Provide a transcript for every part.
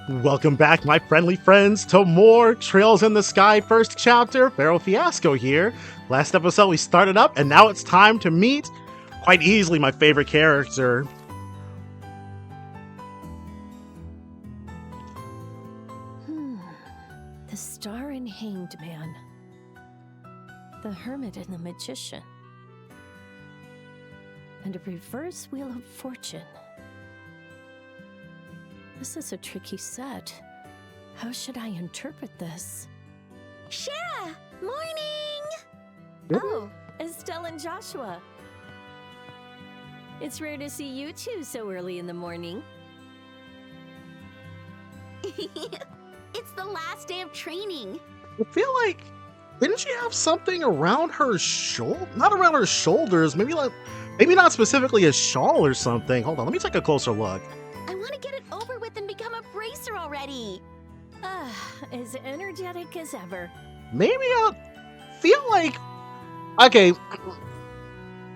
Welcome back, my friendly friends, to more Trails in the Sky first chapter. Pharaoh Fiasco here. Last episode we started up, and now it's time to meet, quite easily, my favorite character. The Star and Hanged Man. The Hermit and the Magician. And a reverse Wheel of Fortune. This is a tricky set. How should I interpret this? Shara! Morning! Oh, Estelle and Joshua. It's rare to see you two so early in the morning. It's the last day of training. I feel like, didn't she have something around her shoulder? Not around her shoulders, maybe not specifically a shawl or something. Hold on, let me take a closer look. I want to get it over with and become a bracer already. As energetic as ever. Maybe I feel like, okay,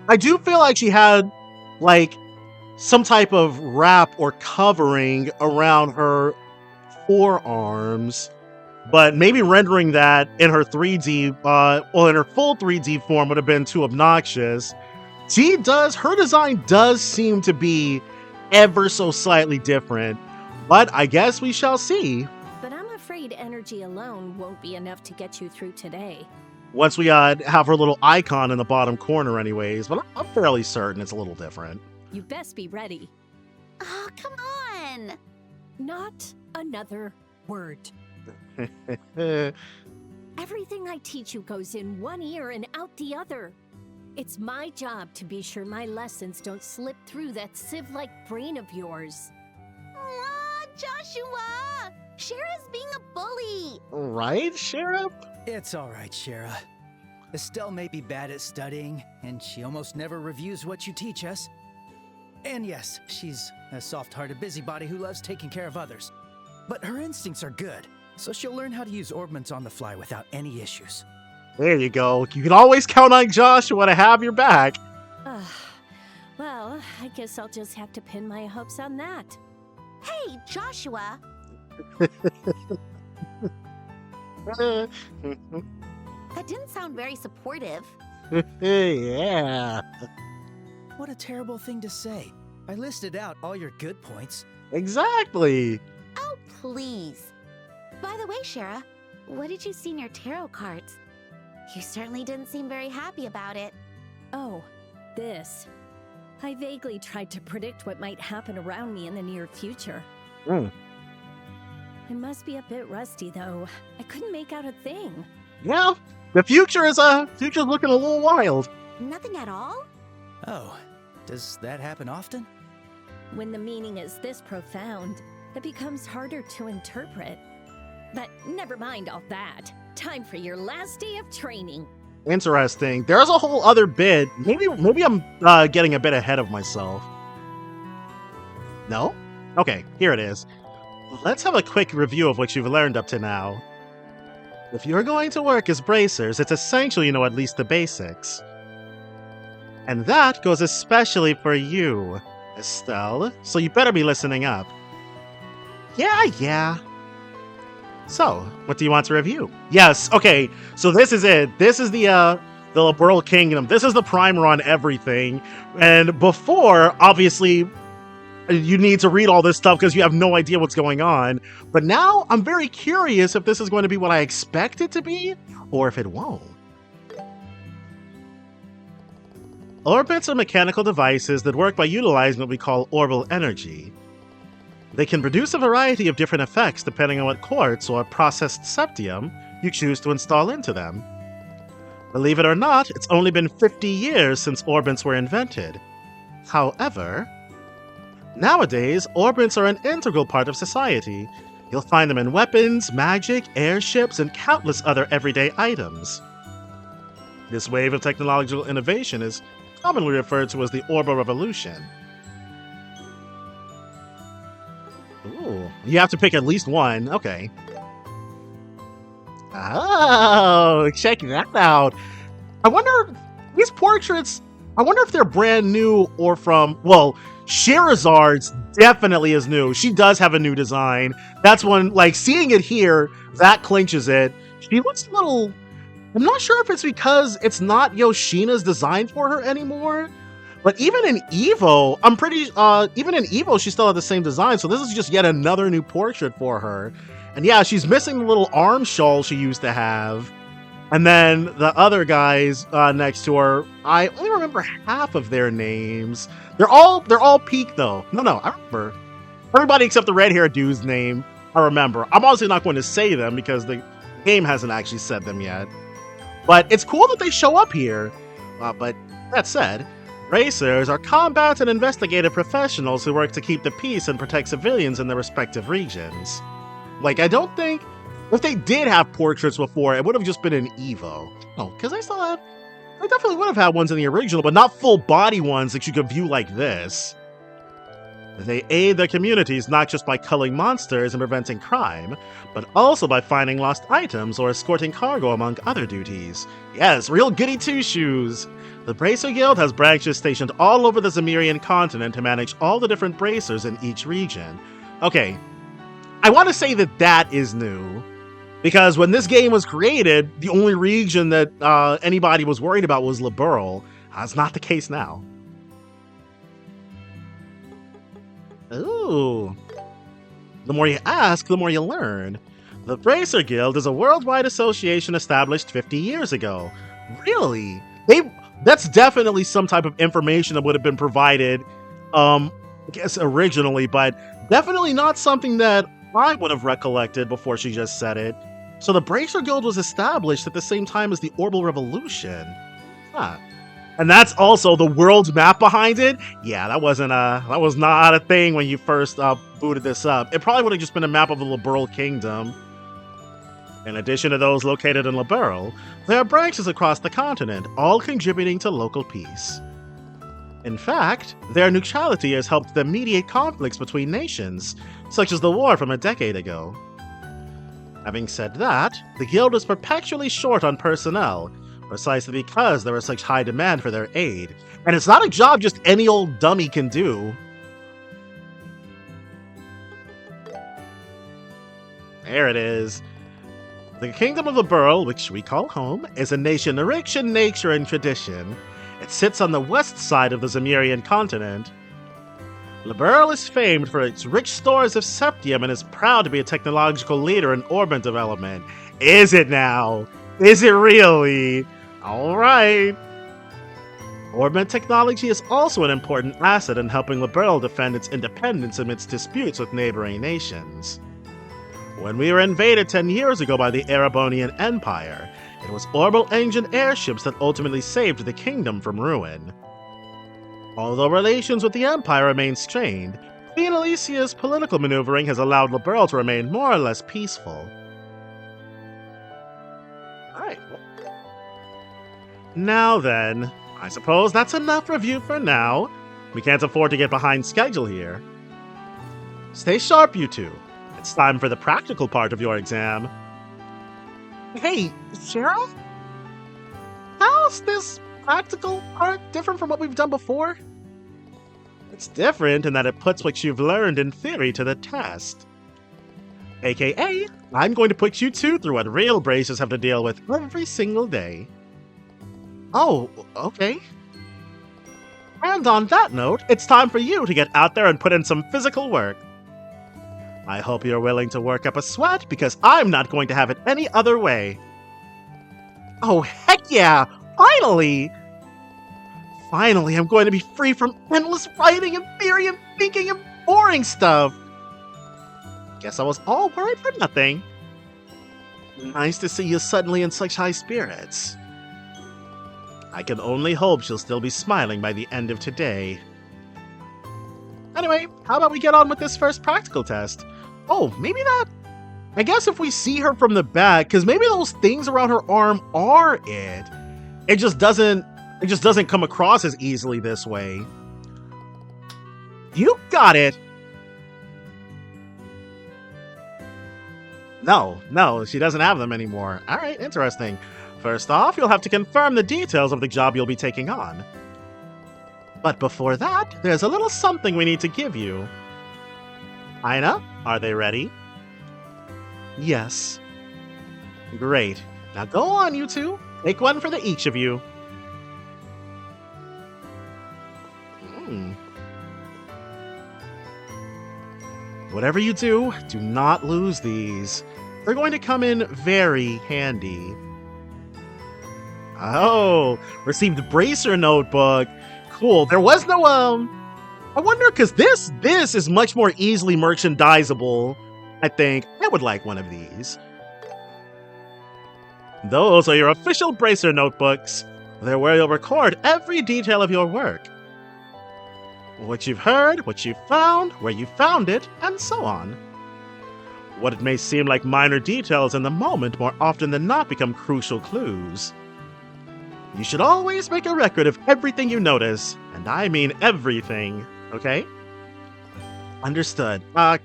I do feel like she had, like, some type of wrap or covering around her forearms, but maybe rendering that in her 3D, in her full 3D form would have been too obnoxious. Her design does seem to be ever so slightly different, but I guess we shall see. But I'm afraid energy alone won't be enough to get you through today. Once we have her little icon in the bottom corner anyways, but I'm fairly certain it's a little different. You best be ready. Oh, come on. Not another word. Everything I teach you goes in one ear and out the other. It's my job to be sure my lessons don't slip through that sieve-like brain of yours. Aw, Joshua! Shara's being a bully. Right, Sheriff? It's all right, Shara. Estelle may be bad at studying, and she almost never reviews what you teach us. And yes, she's a soft-hearted busybody who loves taking care of others. But her instincts are good, so she'll learn how to use orbments on the fly without any issues. There you go. You can always count on Joshua to have your back. Well, I guess I'll just have to pin my hopes on that. Hey, Joshua. That didn't sound very supportive. Yeah. What a terrible thing to say. I listed out all your good points. Exactly. Oh, please. By the way, Shara, what did you see in your tarot cards? You certainly didn't seem very happy about it. Oh, this. I vaguely tried to predict what might happen around me in the near future. I must be a bit rusty, though. I couldn't make out a thing. Yeah, the future's looking a little wild. Nothing at all? Oh, does that happen often? When the meaning is this profound, it becomes harder to interpret. But never mind all that. Time for your last day of training. Interesting. There's a whole other bit. Maybe I'm getting a bit ahead of myself. No? Okay, here it is. Let's have a quick review of what you've learned up to now. If you're going to work as bracers, it's essential you know at least the basics. And that goes especially for you, Estelle, so you better be listening up. Yeah. So, what do you want to review? Yes, okay, so this is it. This is the Liberal Kingdom. This is the primer on everything. And before, obviously, you need to read all this stuff because you have no idea what's going on. But now, I'm very curious if this is going to be what I expect it to be, or if it won't. Orbits are mechanical devices that work by utilizing what we call Orbal energy. They can produce a variety of different effects depending on what quartz or processed septium you choose to install into them. Believe it or not, it's only been 50 years since orbits were invented. However, nowadays, orbits are an integral part of society. You'll find them in weapons, magic, airships, and countless other everyday items. This wave of technological innovation is commonly referred to as the Orbal Revolution. Ooh, you have to pick at least one. Okay. Oh, check that out. I wonder, these portraits, I wonder if they're brand new or from, well, Scheherazards definitely is new. She does have a new design. That's one, like, seeing it here, that clinches it. She looks a little... I'm not sure if it's because it's not Yoshina's design for her anymore, but even in Evo, even in Evo, she still had the same design, so this is just yet another new portrait for her. And yeah, she's missing the little arm shawl she used to have. And then the other guys next to her, I only remember half of their names. They're all Peak though. No, I remember. Everybody except the red-haired dude's name, I remember. I'm obviously not going to say them because the game hasn't actually said them yet. But it's cool that they show up here. But that said, Bracers are combat and investigative professionals who work to keep the peace and protect civilians in their respective regions. Like, I don't think... If they did have portraits before, it would have just been an Evo. Oh, because I definitely would have had ones in the original, but not full body ones that you could view like this. They aid their communities not just by culling monsters and preventing crime, but also by finding lost items or escorting cargo among other duties. Yes, real goody two-shoes. The Bracer Guild has branches stationed all over the Zemirian continent to manage all the different bracers in each region. Okay, I want to say that is new. Because when this game was created, the only region that anybody was worried about was Liberl. That's not the case now. Ooh. The more you ask, the more you learn. The Bracer Guild is a worldwide association established 50 years ago. Really? That's definitely some type of information that would have been provided, I guess originally, but definitely not something that I would have recollected before she just said it. So the Bracer Guild was established at the same time as the Orbal Revolution. Huh. And that's also the world's map behind it? Yeah, that was not a thing when you first booted this up. It probably would have just been a map of the Liberl Kingdom. In addition to those located in Liberl, there are branches across the continent, all contributing to local peace. In fact, their neutrality has helped them mediate conflicts between nations, such as the war from a decade ago. Having said that, the guild is perpetually short on personnel, precisely because there is such high demand for their aid, and it's not a job just any old dummy can do. There it is. The Kingdom of Liberl, which we call home, is a nation rich in nature and tradition. It sits on the west side of the Zemirian continent. Liberl is famed for its rich stores of septium and is proud to be a technological leader in orban development. Is it now? Is it really? Alright. Orban technology is also an important asset in helping Liberl defend its independence amidst disputes with neighboring nations. When we were invaded 10 years ago by the Erebonian Empire, it was Orbal engine airships that ultimately saved the kingdom from ruin. Although relations with the Empire remain strained, Queen Alicia's political maneuvering has allowed Liberl to remain more or less peaceful. Alright. Now then, I suppose that's enough review for now. We can't afford to get behind schedule here. Stay sharp, you two. It's time for the practical part of your exam. Hey, Cheryl? How's this practical part different from what we've done before? It's different in that it puts what you've learned in theory to the test. AKA, I'm going to put you two through what real bracers have to deal with every single day. Oh, okay. And on that note, it's time for you to get out there and put in some physical work. I hope you're willing to work up a sweat, because I'm not going to have it any other way. Oh, heck yeah! Finally! Finally, I'm going to be free from endless writing and theory and thinking and boring stuff! Guess I was all worried for nothing. Nice to see you suddenly in such high spirits. I can only hope she'll still be smiling by the end of today. Anyway, how about we get on with this first practical test? Oh, maybe that... I guess if we see her from the back, because maybe those things around her arm are it. It just doesn't come across as easily this way. You got it! No, she doesn't have them anymore. Alright, interesting. First off, you'll have to confirm the details of the job you'll be taking on. But before that, there's a little something we need to give you. Ina, are they ready? Yes. Great. Now go on, you two. Take one for the each of you. Whatever you do not lose these. They're going to come in very handy. Oh, received Bracer Notebook. Cool. There was no, I wonder, because this is much more easily merchandisable. I think I would like one of these. Those are your official Bracer Notebooks. They're where you'll record every detail of your work. What you've heard, what you've found, where you found it, and so on. What it may seem like minor details in the moment more often than not become crucial clues. You should always make a record of everything you notice, and I mean everything, okay? Understood.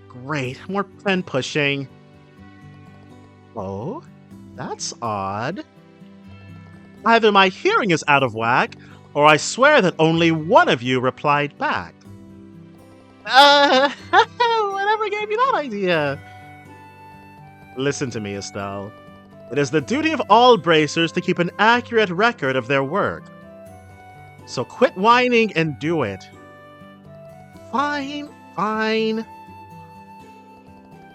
Great. More pen pushing. Oh, that's odd. Either my hearing is out of whack, or I swear that only one of you replied back. Whatever gave you that idea? Listen to me, Estelle. It is the duty of all bracers to keep an accurate record of their work. So quit whining and do it. Fine.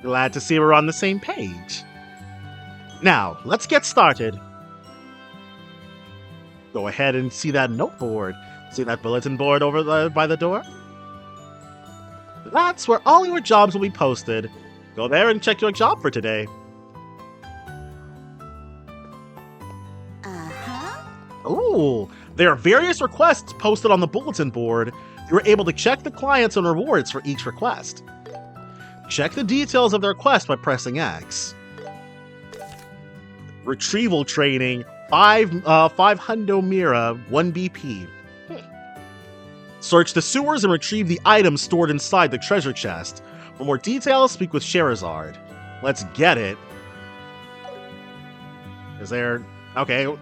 Glad to see we're on the same page. Now, let's get started. Go ahead and see that note board. See that bulletin board over by the door? That's where all your jobs will be posted. Go there and check your job for today. Ooh, there are various requests posted on the bulletin board. You are able to check the clients and rewards for each request. Check the details of the request by pressing X. Retrieval training, 5 hundo mira, 1 BP. Search the sewers and retrieve the items stored inside the treasure chest. For more details, speak with Sherazard. Let's get it. Is there... Okay.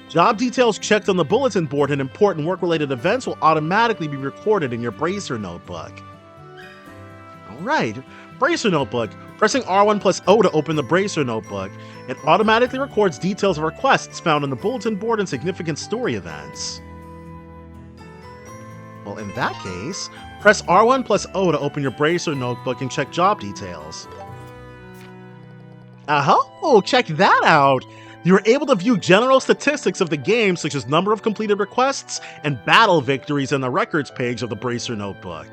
Job details checked on the bulletin board and important work-related events will automatically be recorded in your Bracer Notebook. Alright, Bracer Notebook. Pressing R1 plus O to open the Bracer Notebook. It automatically records details of requests found on the bulletin board and significant story events. Well, in that case, press R1 plus O to open your Bracer Notebook and check job details. Oh, check that out! You're able to view general statistics of the game, such as number of completed requests and battle victories in the records page of the Bracer Notebook.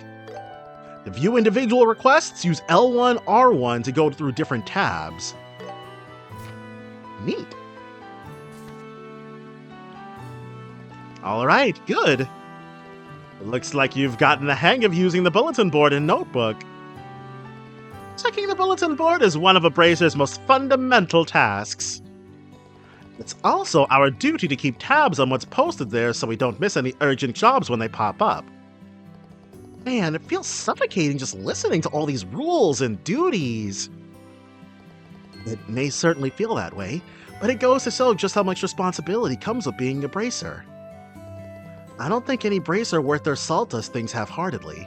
To view individual requests, use L1, R1 to go through different tabs. Neat. Alright, good. It looks like you've gotten the hang of using the bulletin board and notebook. Checking the bulletin board is one of a Bracer's most fundamental tasks. It's also our duty to keep tabs on what's posted there so we don't miss any urgent jobs when they pop up. Man, it feels suffocating just listening to all these rules and duties. It may certainly feel that way, but it goes to show just how much responsibility comes with being a Bracer. I don't think any Bracer worth their salt does things half-heartedly.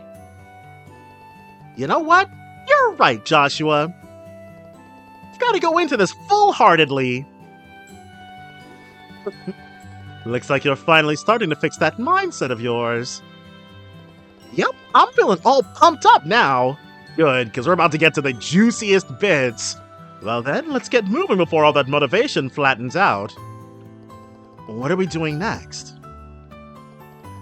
You know what? You're right, Joshua. You've got to go into this full-heartedly. Looks like you're finally starting to fix that mindset of yours. Yep, I'm feeling all pumped up now. Good, because we're about to get to the juiciest bits. Well then, let's get moving before all that motivation flattens out. What are we doing next?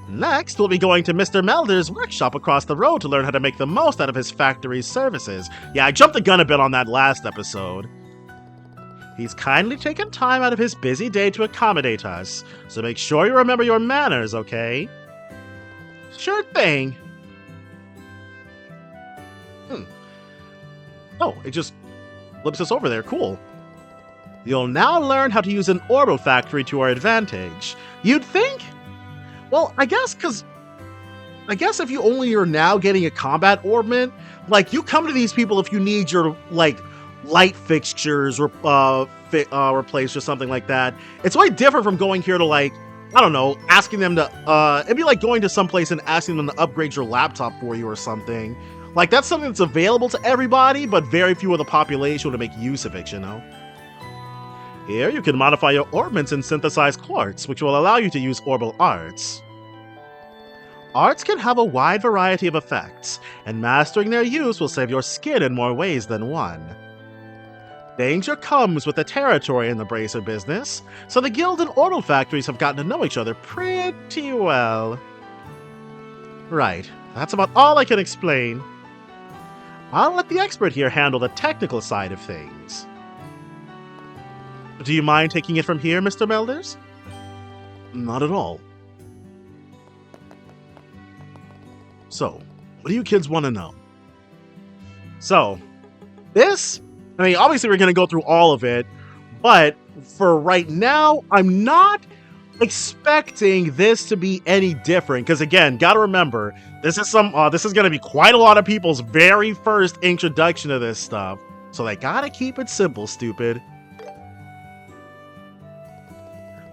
Next, we'll be going to Mr. Melder's workshop across the road to learn how to make the most out of his factory's services. Yeah, I jumped the gun a bit on that last episode. He's kindly taken time out of his busy day to accommodate us, so make sure you remember your manners, okay? Sure thing. Oh, it just flips us over there. Cool. You'll now learn how to use an Orbal factory to our advantage. You'd think? Well, I guess if you only are now getting a combat ornament, like, you come to these people if you need your, like, light fixtures replaced or something like that. It's way different from going here to, like, I don't know, asking them to, it'd be like going to some place and asking them to upgrade your laptop for you or something. Like, that's something that's available to everybody, but very few of the population would make use of it, you know? Here, you can modify your orbments and synthesize quartz, which will allow you to use Orbal arts. Arts can have a wide variety of effects, and mastering their use will save your skin in more ways than one. Danger comes with the territory in the bracer business, so the guild and Orbal factories have gotten to know each other pretty well. Right, that's about all I can explain. I'll let the expert here handle the technical side of things. Do you mind taking it from here, Mr. Melders? Not at all. So, what do you kids want to know? So, this, I mean, obviously we're going to go through all of it, but for right now, I'm not expecting this to be any different, because again, gotta remember, this is going to be quite a lot of people's very first introduction to this stuff, so they gotta keep it simple, stupid.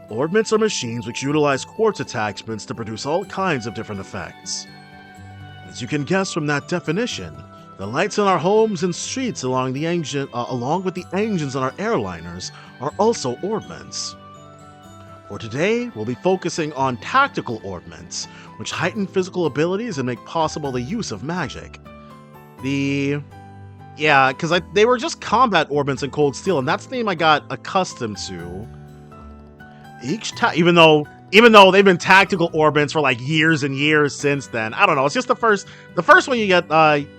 Orbments are machines which utilize quartz attachments to produce all kinds of different effects. As you can guess from that definition, the lights in our homes and streets along with the engines on our airliners are also orbments. For today, we'll be focusing on tactical orbments, which heighten physical abilities and make possible the use of magic. They were just combat orbments in Cold Steel, and that's the name I got accustomed to. Even though they've been tactical orbments for like years and years since then. I don't know. It's just the first one you get,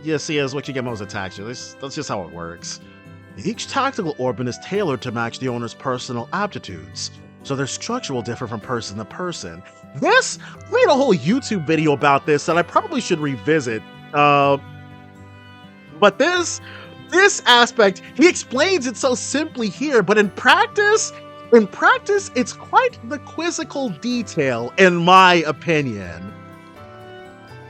you see is what you get most attached to. That's just how it works. Each tactical orbment is tailored to match the owner's personal aptitudes, so their structure will differ from person to person. I made a whole YouTube video about this that I probably should revisit. But this aspect, he explains it so simply here, but in practice, it's quite the quizzical detail, in my opinion.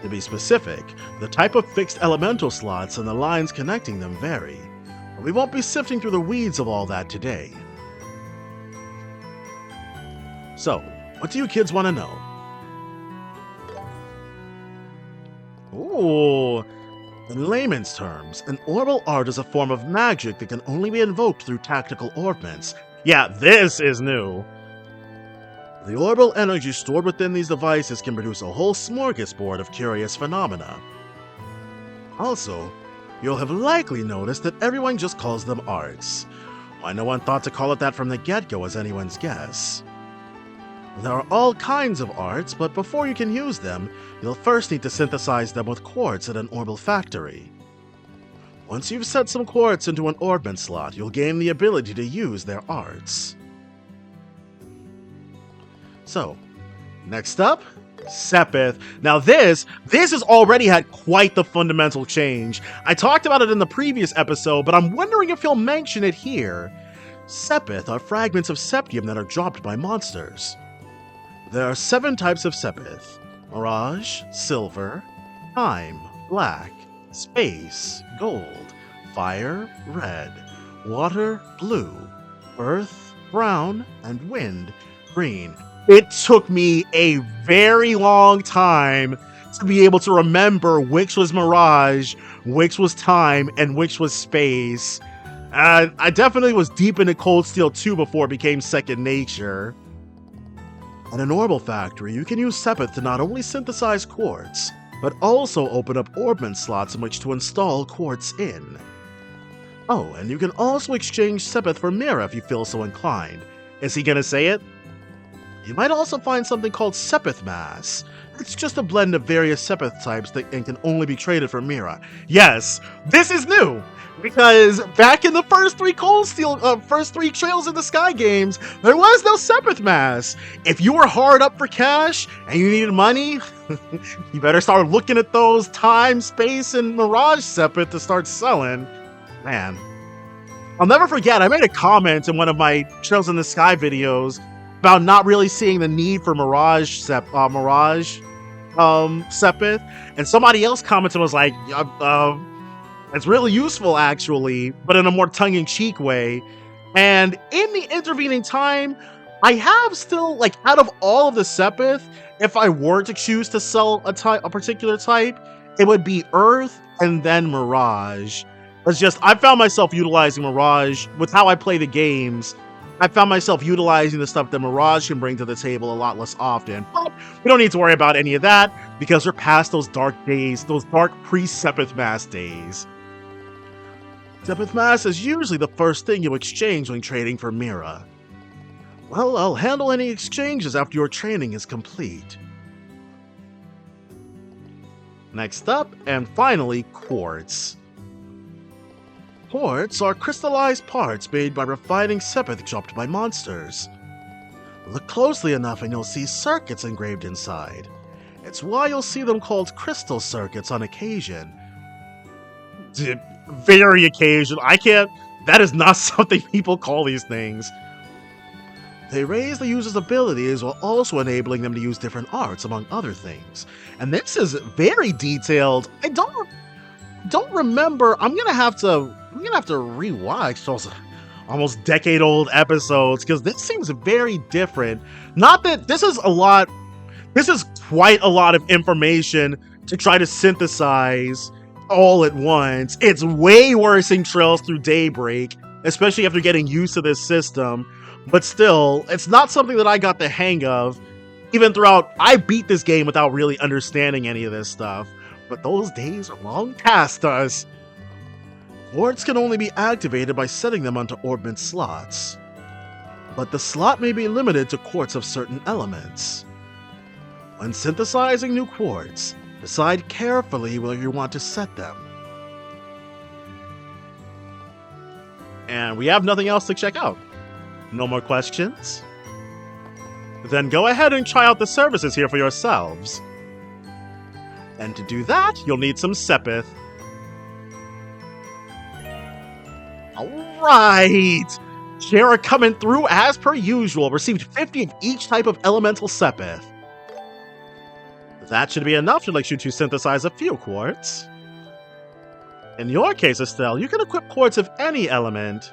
To be specific, the type of fixed elemental slots and the lines connecting them vary, but we won't be sifting through the weeds of all that today. So, what do you kids want to know? Ooh, in layman's terms, an Orbal art is a form of magic that can only be invoked through tactical orbments. Yeah, this is new. The Orbal energy stored within these devices can produce a whole smorgasbord of curious phenomena. Also, you'll have likely noticed that everyone just calls them arts. Why no one thought to call it that from the get-go is anyone's guess. There are all kinds of arts, but before you can use them, you'll first need to synthesize them with quartz at an Orbal factory. Once you've set some quartz into an orbment slot, you'll gain the ability to use their arts. So, next up, Sepith. Now this has already had quite the fundamental change. I talked about it in the previous episode, but I'm wondering if he'll mention it here. Sepith are fragments of septium that are dropped by monsters. There are 7 types of Sepith: Mirage, Silver, Time, Black, Space, Gold, Fire, Red, Water, Blue, Earth, Brown, and Wind, Green. It took me a very long time to be able to remember which was Mirage, which was Time, and which was Space. I definitely was deep into Cold Steel 2 before it became second nature. At an Orbal factory, you can use Sepith to not only synthesize quartz, but also open up orbment slots in which to install quartz in. Oh, and you can also exchange Sepith for Mira if you feel so inclined. Is he gonna say it? You might also find something called Sepith Mass. It's just a blend of various Sepith types that can only be traded for Mira. Yes, this is new! Because back in the first 3 Trails in the Sky games, there was no Sepith Mass. If you were hard up for cash and you needed money, you better start looking at those Time, Space, and Mirage Sepith to start selling. Man. I'll never forget, I made a comment in one of my Trails in the Sky videos about not really seeing the need for Mirage Sepith, and somebody else commented and was like, it's really useful, actually, but in a more tongue-in-cheek way. And in the intervening time, I have still, out of all of the Sepith, if I were to choose to sell a particular type, it would be Earth and then Mirage. It's just, I found myself utilizing Mirage with how I play the games. I found myself utilizing the stuff that Mirage can bring to the table a lot less often. But we don't need to worry about any of that because we're past those dark days, those dark pre-Sepith Mass days. Sepith Mass is usually the first thing you exchange when trading for Mira. Well, I'll handle any exchanges after your training is complete. Next up, and finally, quartz. Quartz are crystallized parts made by refining Sepith dropped by monsters. Look closely enough and you'll see circuits engraved inside. It's why you'll see them called crystal circuits on occasion. Very occasion. That is not something people call these things. They raise the user's abilities while also enabling them to use different arts, among other things. And this is very detailed. I don't remember. I'm gonna have to rewatch those almost decade-old episodes because this seems very different. Not that this is quite a lot of information to try to synthesize all at once. It's way worse in Trails Through Daybreak, especially after getting used to this system. But still, it's not something that I got the hang of. Even throughout, I beat this game without really understanding any of this stuff. But those days are long past us. Quartz can only be activated by setting them onto orbment slots. But the slot may be limited to quartz of certain elements. When synthesizing new quartz, decide carefully where you want to set them. And we have nothing else to check out. No more questions? Then go ahead and try out the services here for yourselves. And to do that, you'll need some Sepith. Alright! Shara coming through as per usual. Received 50 of each type of elemental Sepith. That should be enough to let you to synthesize a few quartz. In your case, Estelle, you can equip quartz of any element.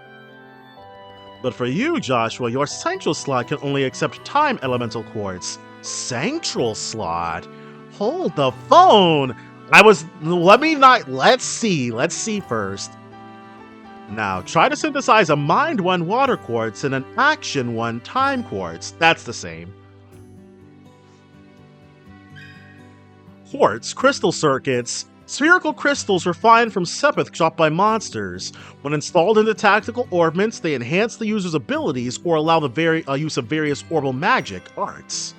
But for you, Joshua, your Sanctual slot can only accept time elemental quartz. Sanctual slot? Hold the phone! Let's see first. Now, try to synthesize a Mind 1 water quartz and an Action 1 time quartz. That's the same. Quartz crystal circuits. Spherical crystals refined from Sepith dropped by monsters. When installed into tactical orbments, they enhance the user's abilities or allow the use of various Orbal magic arts.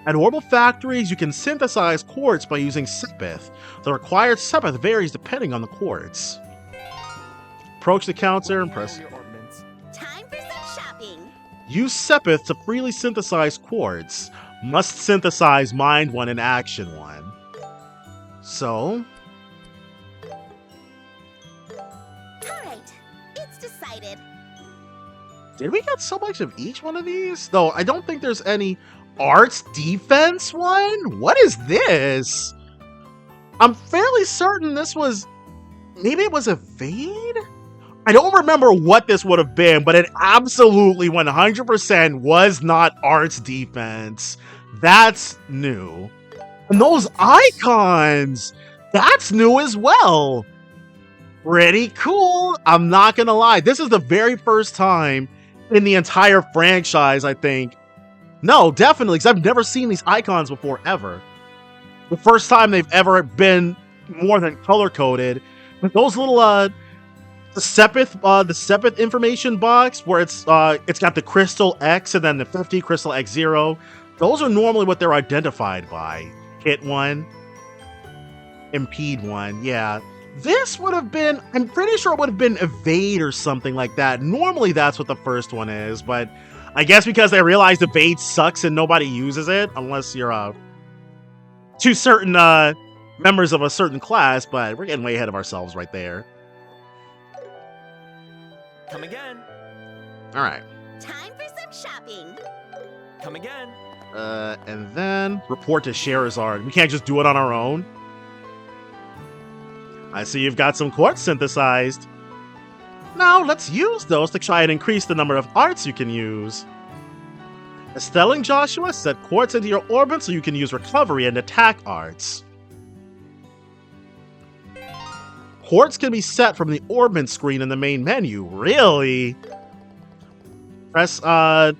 At Orbal factories, you can synthesize quartz by using Sepith. The required Sepith varies depending on the quartz. Approach the counter and press. Time for some shopping. Use Sepith to freely synthesize quartz. Must synthesize Mind 1 and Action 1. So? Alright, it's decided. Did we get so much of each one of these? Though I don't think there's any arts defense one? What is this? I'm fairly certain this was... Maybe it was evade? I don't remember what this would have been, but it absolutely 100% was not arts defense. That's new. And those icons! That's new as well! Pretty cool, I'm not gonna lie. This is the very first time in the entire franchise, I think. No, definitely, because I've never seen these icons before, ever. The first time they've ever been more than color-coded. But those little, the Sepith information box, where it's got the Crystal X and then the 50 Crystal X0, those are normally what they're identified by. Hit 1, impede 1, yeah. This would have been, I'm pretty sure it would have been evade or something like that. Normally that's what the first one is, but I guess because they realized evade sucks and nobody uses it, unless you're two certain members of a certain class, but we're getting way ahead of ourselves right there. Come again. Alright. Time for some shopping. Come again. And then report to Sherazard. We can't just do it on our own. I see you've got some quartz synthesized. Now let's use those to try and increase the number of arts you can use. Estelle and Joshua, set quartz into your orbit so you can use recovery and attack arts. Quartz can be set from the orbit screen in the main menu. Really? Press the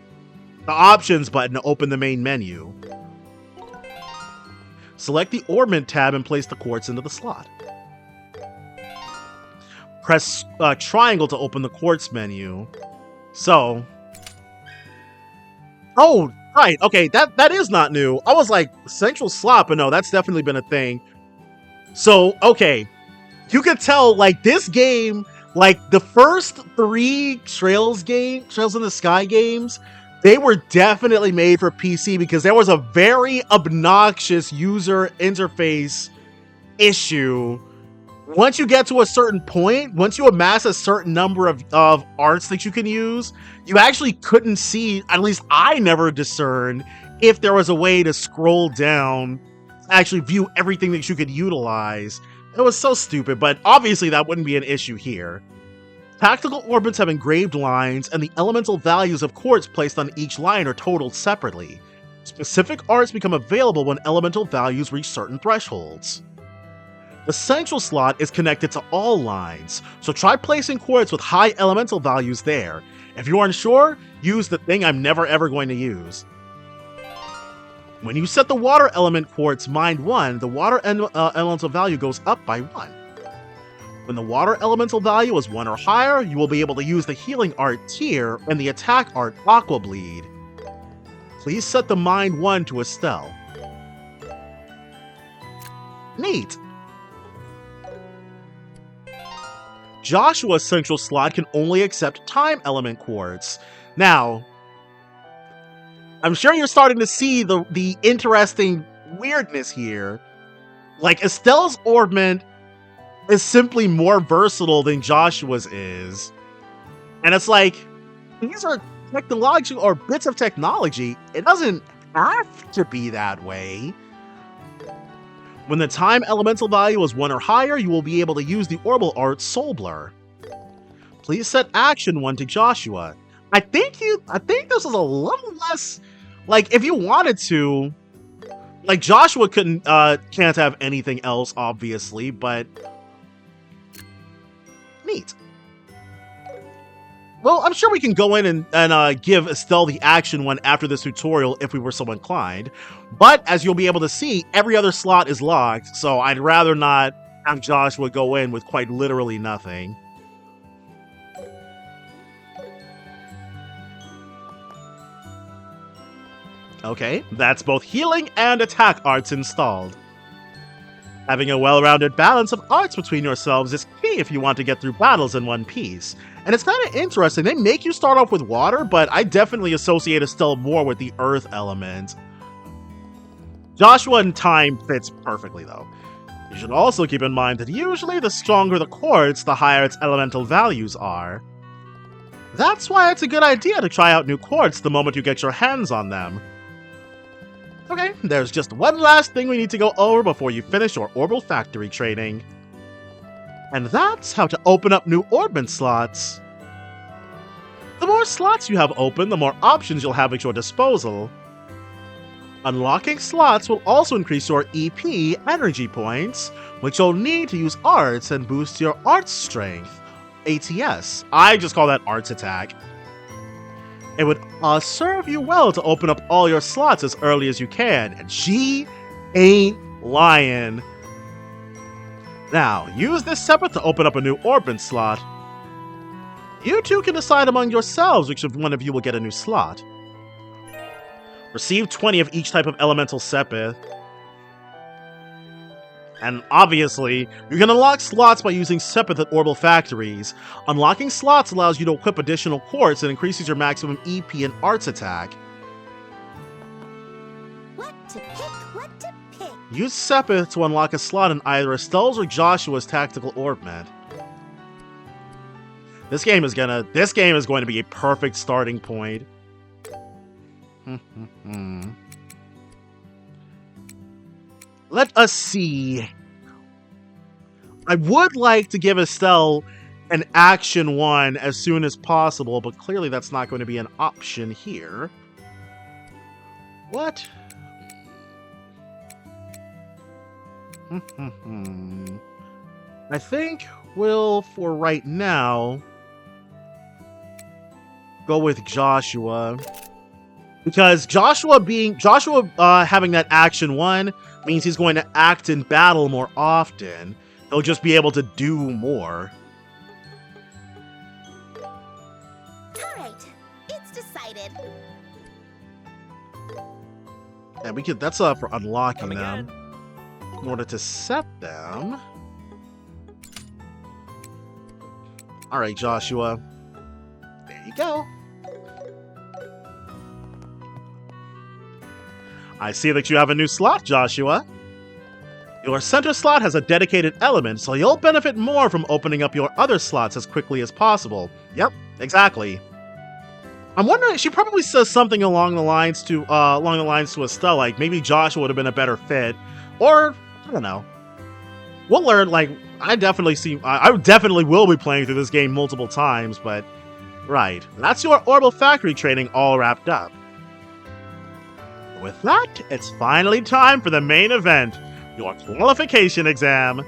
options button to open the main menu. Select the orbit tab and place the quartz into the slot. Press triangle to open the quartz menu. So... Oh, right. Okay, that is not new. I was like, central slot, but no, that's definitely been a thing. So, okay. You can tell, like, this game, like, the first 3 Trails in the Sky games, they were definitely made for PC because there was a very obnoxious user interface issue. Once you get to a certain point, once you amass a certain number of arts that you can use, you actually couldn't see, at least I never discerned, if there was a way to scroll down, actually view everything that you could utilize. It was so stupid, but obviously that wouldn't be an issue here. Tactical orbits have engraved lines, and the elemental values of quartz placed on each line are totaled separately. Specific arts become available when elemental values reach certain thresholds. The central slot is connected to all lines, so try placing quartz with high elemental values there. If you're unsure, use the thing I'm never ever going to use. When you set the water element quartz mind 1, the water elemental value goes up by 1. When the water elemental value is 1 or higher, you will be able to use the healing art Tear and the attack art Aqua Bleed. Please set the mind 1 to Estelle. Neat! Joshua's central slot can only accept time element quartz. Now, I'm sure you're starting to see the interesting weirdness here. Like, Estelle's orbment is simply more versatile than Joshua's is. And it's like, these are technology or bits of technology. It doesn't have to be that way. When the time elemental value is 1 or higher, you will be able to use the Orbal art Soul Blur. Please set action 1 to Joshua. I think this is a little less, like, if you wanted to, like, Joshua can't have anything else, obviously, but neat. Well, I'm sure we can go in and give Estelle the action 1 after this tutorial if we were so inclined. But as you'll be able to see, every other slot is locked, so I'd rather not have Joshua go in with quite literally nothing. Okay, that's both healing and attack arts installed. Having a well-rounded balance of arts between yourselves is key if you want to get through battles in one piece. And it's kind of interesting, they make you start off with water, but I definitely associate Estelle more with the earth element. Joshua and time fits perfectly though. You should also keep in mind that usually the stronger the quartz, the higher its elemental values are. That's why it's a good idea to try out new quartz the moment you get your hands on them. Okay, there's just one last thing we need to go over before you finish your Orbal Factory training. And that's how to open up new orbit slots. The more slots you have open, the more options you'll have at your disposal. Unlocking slots will also increase your EP energy points, which you'll need to use arts and boost your arts strength, ATS. I just call that arts attack. It would serve you well to open up all your slots as early as you can, and she ain't lying. Now, use this separate to open up a new orbit slot. You two can decide among yourselves which one of you will get a new slot. Receive 20 of each type of elemental sepith. And obviously, you can unlock slots by using sepith at Orbal Factories. Unlocking slots allows you to equip additional quartz and increases your maximum EP and arts attack. What to pick? What to pick? Use sepith to unlock a slot in either Estelle's or Joshua's tactical orbment. This game is going to be a perfect starting point. Let us see. I would like to give Estelle an action 1 as soon as possible, but clearly that's not going to be an option here. What? I think will, for right now, go with Joshua. Because Joshua having that action 1 means he's going to act in battle more often. He'll just be able to do more. Alright, it's decided. And that's for unlocking Come them. again. In order to set them. Alright, Joshua. There you go. I see that you have a new slot, Joshua. Your center slot has a dedicated element, so you'll benefit more from opening up your other slots as quickly as possible. Yep, exactly. I'm wondering, she probably says something along the lines to Estelle, like maybe Joshua would have been a better fit, or I don't know. We'll learn. Like I definitely will be playing through this game multiple times, but right, that's your Orbal factory training all wrapped up. With that, it's finally time for the main event, your qualification exam.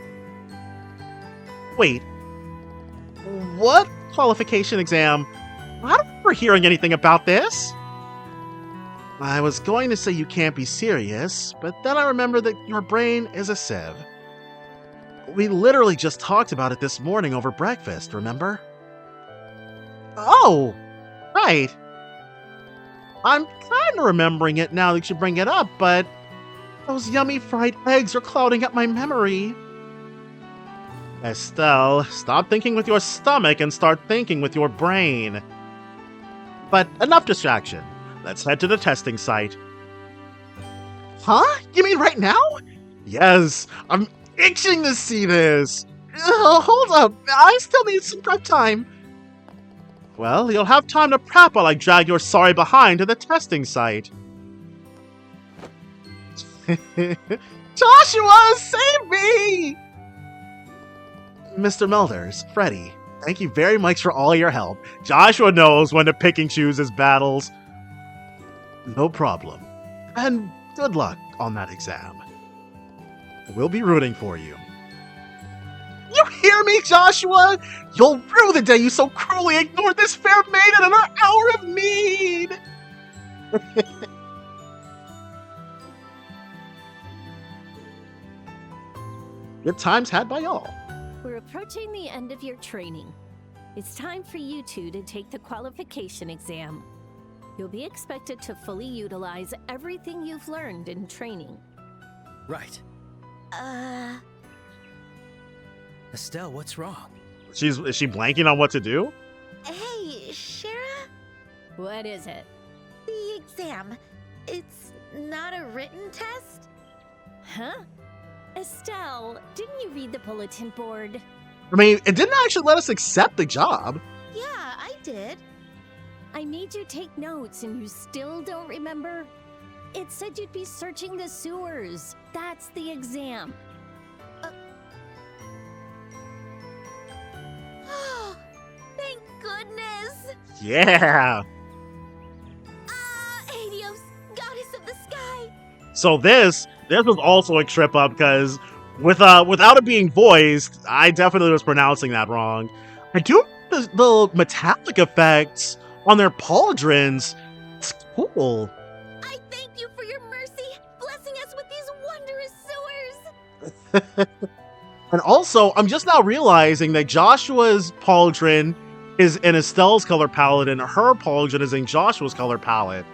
Wait, what qualification exam? I don't remember hearing anything about this. I was going to say you can't be serious, but then I remember that your brain is a sieve. We literally just talked about it this morning over breakfast, remember? Oh, right. I'm kind of remembering it now that you bring it up, but those yummy fried eggs are clouding up my memory. Estelle, stop thinking with your stomach and start thinking with your brain. But enough distraction. Let's head to the testing site. Huh? You mean right now? Yes, I'm itching to see this. Hold up, I still need some prep time. Well, you'll have time to prep while I drag your sorry behind to the testing site. Joshua, save me! Mr. Melders, Freddy, thank you very much for all your help. Joshua knows when to pick and choose his battles. No problem. And good luck on that exam. We'll be rooting for you. You hear me, Joshua? You'll rue the day you so cruelly ignored this fair maiden in her hour of need! Good times had by all. We're approaching the end of your training. It's time for you two to take the qualification exam. You'll be expected to fully utilize everything you've learned in training. Right. Estelle, what's wrong? Is she blanking on what to do? Hey, Shara? What is it? The exam. It's not a written test? Huh? Estelle, didn't you read the bulletin board? I mean, it didn't actually let us accept the job. Yeah, I did. I made you take notes and you still don't remember? It said you'd be searching the sewers. That's the exam. Thank goodness! Yeah. Helios, goddess of the sky! So this was also a trip up because without it being voiced, I definitely was pronouncing that wrong. I do the metallic effects on their pauldrons. It's cool. I thank you for your mercy, blessing us with these wondrous sewers! And also, I'm just now realizing that Joshua's pauldron is in Estelle's color palette and her pauldron is in Joshua's color palette.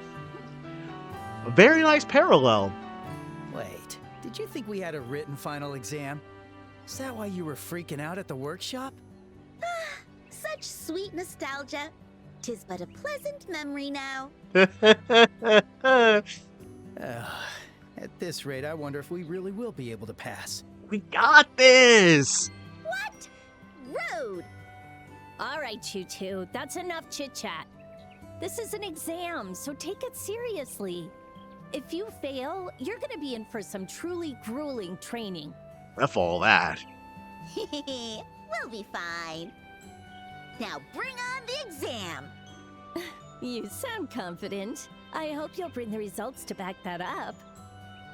A very nice parallel. Wait, did you think we had a written final exam? Is that why you were freaking out at the workshop? Such sweet nostalgia. 'Tis but a pleasant memory now. At this rate, I wonder if we really will be able to pass. We got this! What? Rude! All right, you two, that's enough chit-chat. This is an exam, so take it seriously. If you fail, you're gonna be in for some truly grueling training. F all that. We'll be fine. Now bring on the exam. You sound confident. I hope you'll bring the results to back that up.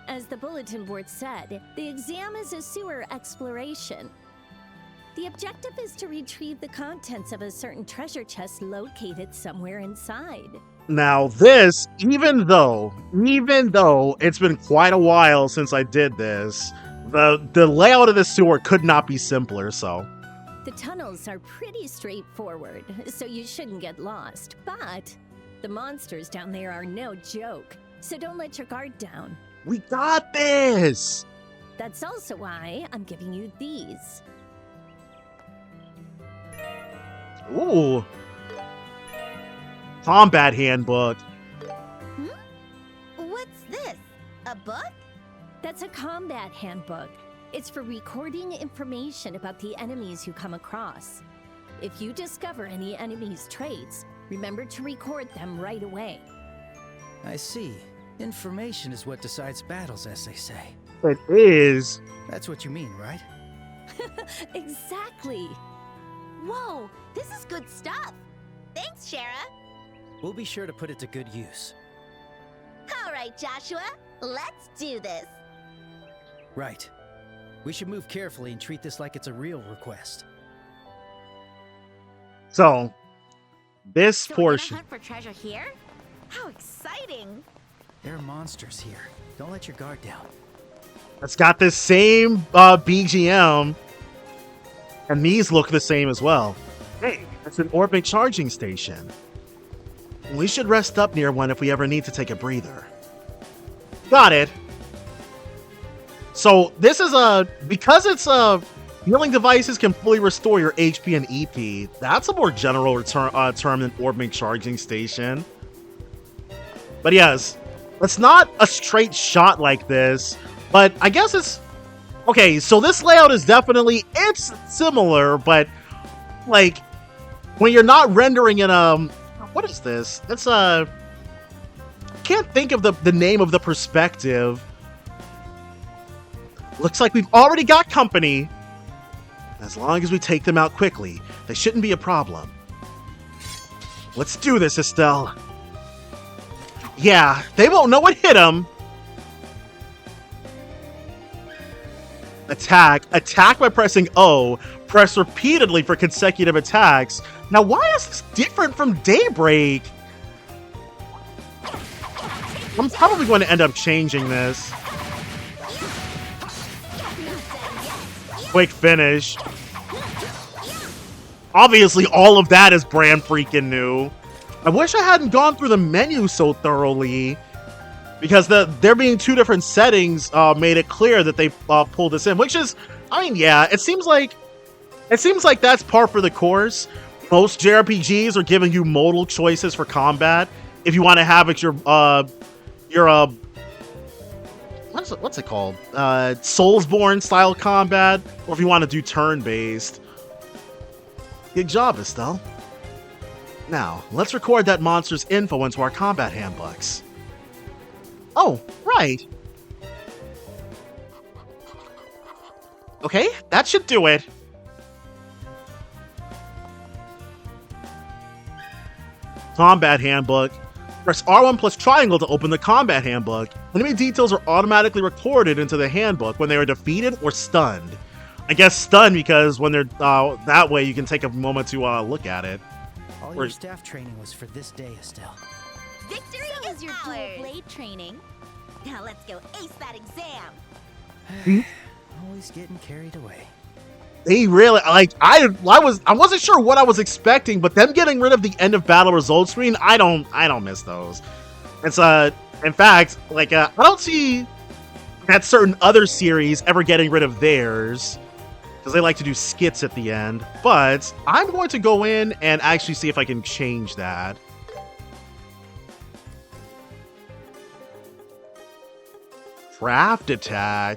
As the bulletin board said, the exam is a sewer exploration. The objective is to retrieve the contents of a certain treasure chest located somewhere inside. Now this, even though it's been quite a while since I did this, the layout of the sewer could not be simpler, so. The tunnels are pretty straightforward, so you shouldn't get lost, but the monsters down there are no joke, so don't let your guard down. We got this! That's also why I'm giving you these. Ooh. Combat handbook. What's this? A book? That's a combat handbook. It's for recording information about the enemies you come across. If you discover any enemies' traits, remember to record them right away. I see. Information is what decides battles, as they say. It is. That's what you mean, right? Exactly. Whoa, this is good stuff. Thanks, Shara. We'll be sure to put it to good use. All right, Joshua, let's do this. Right. We should move carefully and treat this like it's a real request. So, this So portion. we're gonna hunt for treasure here? How exciting! There are monsters here. Don't let your guard down. It's got this same BGM, and these look the same as well. Hey, it's an orbit charging station. We should rest up near one if we ever need to take a breather. Got it. So this is because it's healing devices can fully restore your HP and EP. That's a more general term than orbit charging station. But yes, it's not a straight shot like this. But I guess it's... Okay, so this layout is definitely... It's similar, but... Like... When you're not rendering in what is this? It's I can't think of the name of the perspective. Looks like we've already got company. As long as we take them out quickly, they shouldn't be a problem. Let's do this, Estelle. Yeah, they won't know what hit them. Attack. Attack by pressing O. Press repeatedly for consecutive attacks. Now, why is this different from Daybreak? I'm probably going to end up changing this. Quick finish. Obviously, all of that is brand freaking new. I wish I hadn't gone through the menu so thoroughly, because there being two different settings made it clear that they pulled this in, which is, I mean, yeah, it seems like that's par for the course. Most JRPGs are giving you modal choices for combat. If you want to have it your what's it called? Soulsborne style combat, or if you want to do turn-based. Good job, Estelle. Now, let's record that monster's info into our combat handbooks. Oh, right. Okay, that should do it. Combat handbook. Press R1 plus triangle to open the combat handbook. Enemy details are automatically recorded into the handbook when they are defeated or stunned. I guess stunned because when they're that way, you can take a moment to look at it. All your staff training was for this day, Estelle. Victory is your dual blade training. Now let's go ace that exam. Always getting carried away. They really I wasn't sure what I was expecting, but them getting rid of the end of battle results screen, I don't miss those. It's in fact, like I don't see that certain other series ever getting rid of theirs, because they like to do skits at the end. But I'm going to go in and actually see if I can change that. Craft attack.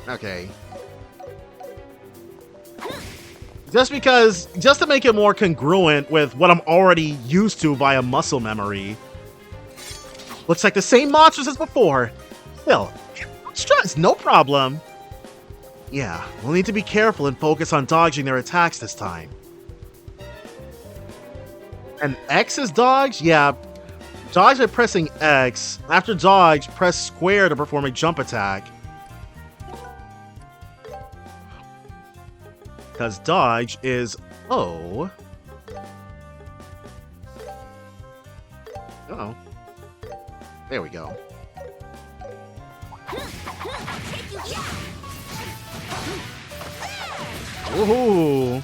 Okay. Just to make it more congruent with what I'm already used to via muscle memory. Looks like the same monsters as before. Still, stress, no problem. Yeah, we'll need to be careful and focus on dodging their attacks this time. And X is dodge? Yeah. Dodge by pressing X. After dodge, press square to perform a jump attack. Because dodge is O. Uh-oh. There we go. Ooh.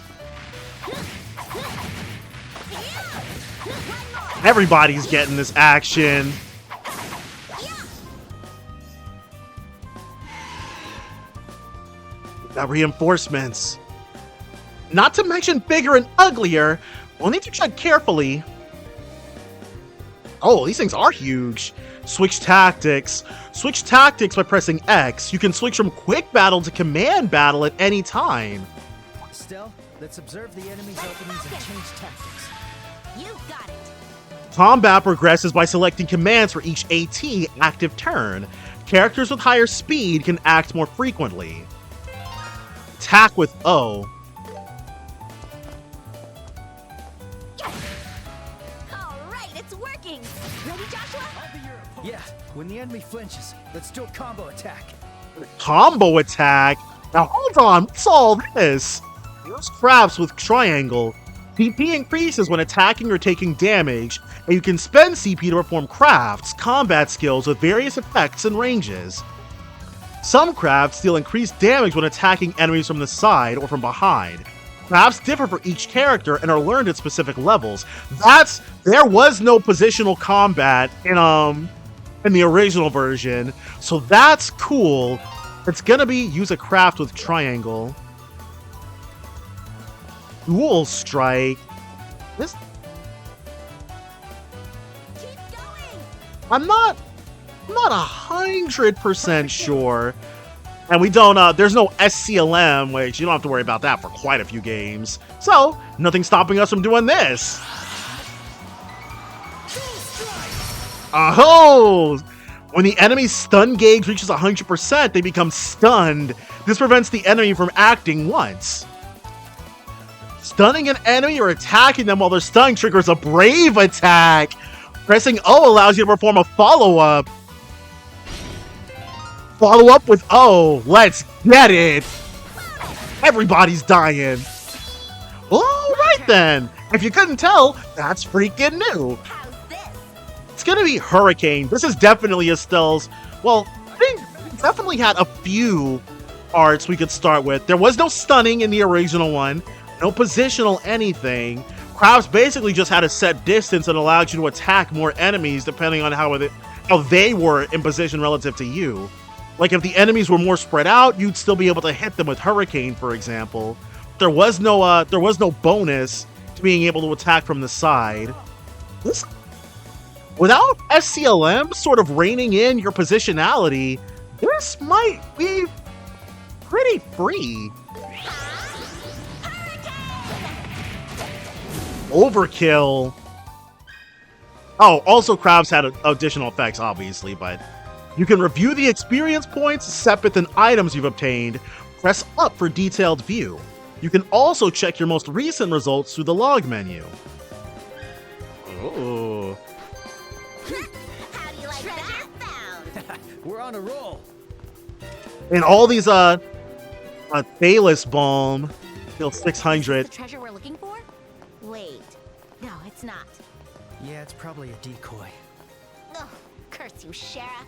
Everybody's getting this action. Got reinforcements. Not to mention bigger and uglier. We'll need to tread carefully. Oh, these things are huge. Switch tactics. Switch tactics by pressing X. You can switch from quick battle to command battle at any time. Still, let's observe the enemy's openings and change tactics. You got it. Combat progresses by selecting commands for each AT active turn. Characters with higher speed can act more frequently. Attack with O. All right, it's working. Ready, Joshua? Yeah, when the enemy flinches, let's do a combo attack. Combo attack? Now hold on, what's all this? Use crafts with triangle. CP increases when attacking or taking damage, and you can spend CP to perform crafts, combat skills with various effects and ranges. Some crafts deal increased damage when attacking enemies from the side or from behind. Crafts differ for each character and are learned at specific levels. There was no positional combat in the original version, so that's cool. It's gonna be use a craft with triangle. Dual strike. This Keep going. I'm not 100% sure. And we don't, there's no SCLM, which you don't have to worry about that for quite a few games. So, nothing stopping us from doing this. Oh! When the enemy's stun gauge reaches 100%, they become stunned. This prevents the enemy from acting once. Stunning an enemy or attacking them while they're stunned triggers a brave attack. Pressing O allows you to perform a follow-up. Follow up with O. Let's get it. Everybody's dying. Alright then. If you couldn't tell, that's freaking new. How's this? It's gonna be Hurricane. This is definitely Estelle's. Well, I think we definitely had a few arts we could start with. There was no stunning in the original one. No positional anything. Crafts basically just had a set distance and allowed you to attack more enemies depending on how they were in position relative to you. Like if the enemies were more spread out, you'd still be able to hit them with Hurricane, for example. There was no bonus to being able to attack from the side. Without SCLM sort of reining in your positionality, this might be pretty free. Overkill. Oh, also crabs had additional effects, obviously, but you can review the experience points, Sepith, and items you've obtained. Press up for detailed view. You can also check your most recent results through the log menu. Oh. How do you like that? Found. We're on a roll. And all these, Thalis Balm, heal 600. The treasure we're looking for? Wait. No, it's not. Yeah, it's probably a decoy. Ugh, curse you, Shara.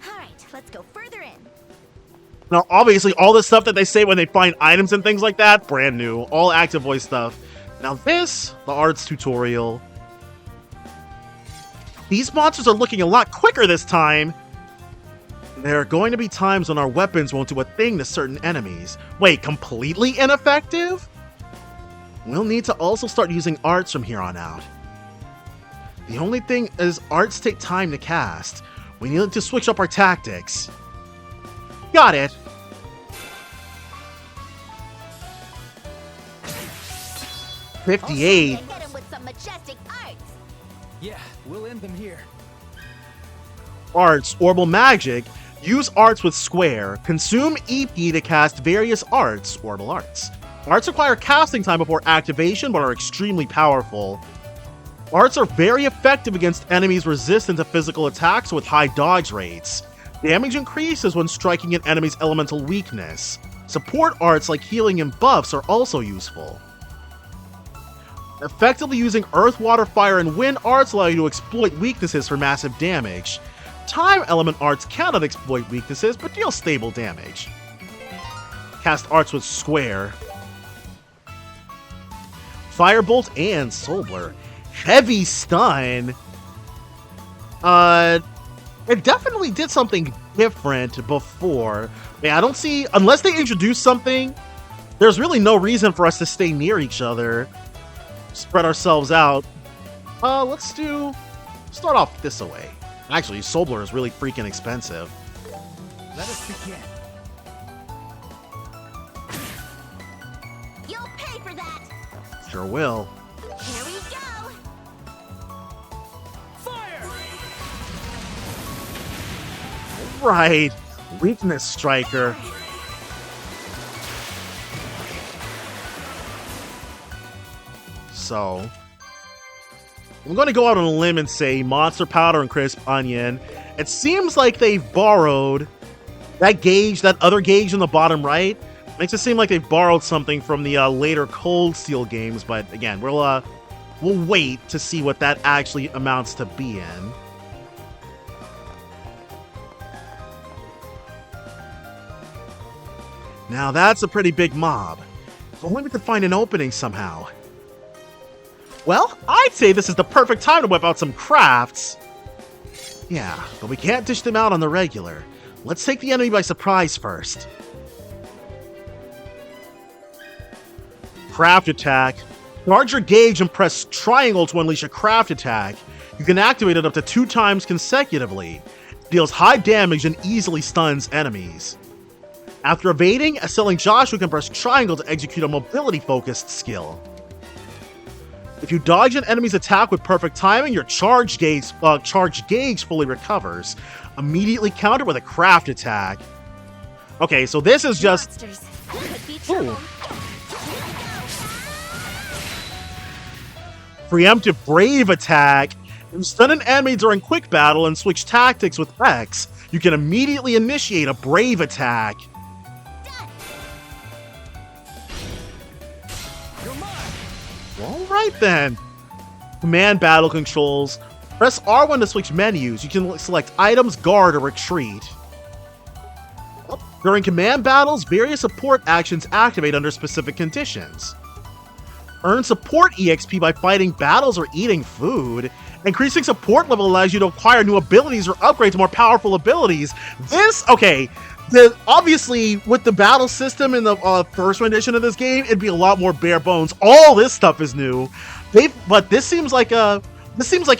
Alright, let's go further in. Now, obviously, all the stuff that they say when they find items and things like that, brand new. All active voice stuff. Now this, the arts tutorial. These monsters are looking a lot quicker this time. There are going to be times when our weapons won't do a thing to certain enemies. Wait, completely ineffective? We'll need to also start using arts from here on out. The only thing is arts take time to cast. We need to switch up our tactics. Got it. Also, 58. hit him with some majestic arts. Yeah, we'll end them here. Arts, Orbal Magic. Use arts with square. Consume EP to cast various arts, Orbal Arts. Arts require casting time before activation, but are extremely powerful. Arts are very effective against enemies resistant to physical attacks with high dodge rates. Damage increases when striking an enemy's elemental weakness. Support arts like healing and buffs are also useful. Effectively using earth, water, fire, and wind arts allow you to exploit weaknesses for massive damage. Time element arts cannot exploit weaknesses, but deal stable damage. Cast arts with square. Firebolt and Soulblur. Heavy stun. It definitely did something different before. Yeah, I don't see, unless they introduce something, there's really no reason for us to stay near each other. Spread ourselves out. Let's start off this way. Actually, Soulblur is really freaking expensive. Let us begin. You'll pay for that! Sure will. Here we go! Fire! Right. Weakness Striker. So, I'm going to go out on a limb and say Monster Powder and Crisp Onion. It seems like they've borrowed that gauge, that other gauge in the bottom right. Makes it seem like they've borrowed something from the later Cold Steel games, but again, we'll wait to see what that actually amounts to be in. Now that's a pretty big mob. If only we could find an opening somehow. Well, I'd say this is the perfect time to whip out some crafts. Yeah, but we can't dish them out on the regular. Let's take the enemy by surprise first. Craft attack. Charge your gauge and press triangle to unleash a craft attack. You can activate it up to 2 times consecutively. It deals high damage and easily stuns enemies. After evading, a selling Joshua can press triangle to execute a mobility-focused skill. If you dodge an enemy's attack with perfect timing, your charge gauge fully recovers. Immediately counter with a craft attack. Okay, so this is just... Monsters. Could be trouble. Preemptive Brave attack. If you stun an enemy during quick battle and switch tactics with X, you can immediately initiate a Brave attack. Alright then. Command battle controls. Press R1 to switch menus. You can select items, guard, or retreat. During command battles, various support actions activate under specific conditions. Earn support EXP by fighting battles or eating food. Increasing support level allows you to acquire new abilities or upgrade to more powerful abilities. Obviously, with the battle system in the first rendition of this game, it'd be a lot more bare bones. All this stuff is new. But this seems like an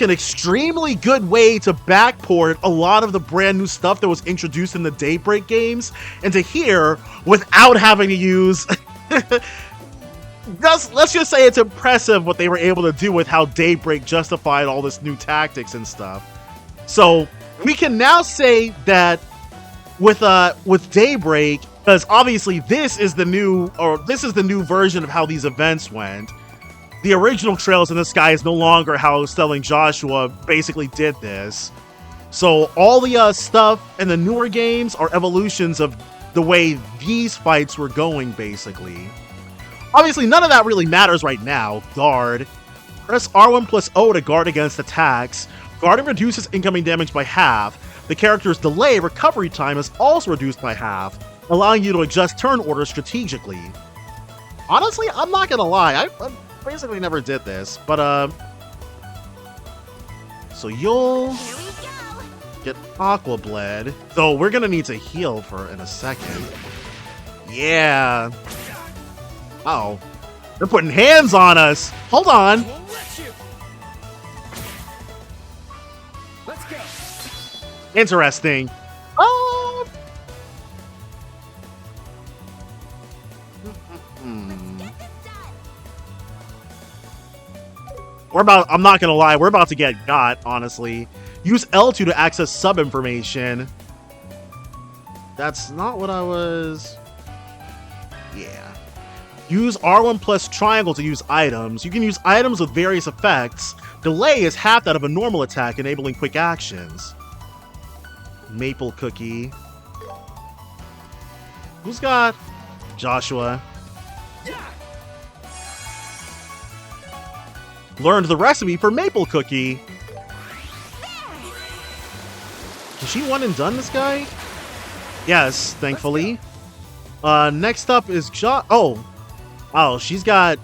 extremely good way to backport a lot of the brand new stuff that was introduced in the Daybreak games into here without having to use... Let's just say it's impressive what they were able to do with how Daybreak justified all this new tactics and stuff. So we can now say that with Daybreak, because obviously this is the new version of how these events went. The original Trails in the Sky is no longer how Stelling Joshua basically did this. So all the stuff in the newer games are evolutions of the way these fights were going, basically. Obviously, none of that really matters right now. Guard. Press R1 plus O to guard against attacks. Guarding reduces incoming damage by half. The character's delay recovery time is also reduced by half, allowing you to adjust turn orders strategically. Honestly, I'm not gonna lie, I basically never did this, but so you'll get Aqua Bled, though we're gonna need to heal in a second. Yeah. Uh-oh. They're putting hands on us! Hold on! Let's go. Interesting. I'm not gonna lie, we're about to get got, honestly. Use L2 to access sub-information. That's not what I was... Yeah. Use R1 plus triangle to use items. You can use items with various effects. Delay is half that of a normal attack, enabling quick actions. Maple Cookie. Who's got Joshua. Learned the recipe for maple cookie. Is she one and done, this guy? Yes, thankfully. Next up is Oh, she's got...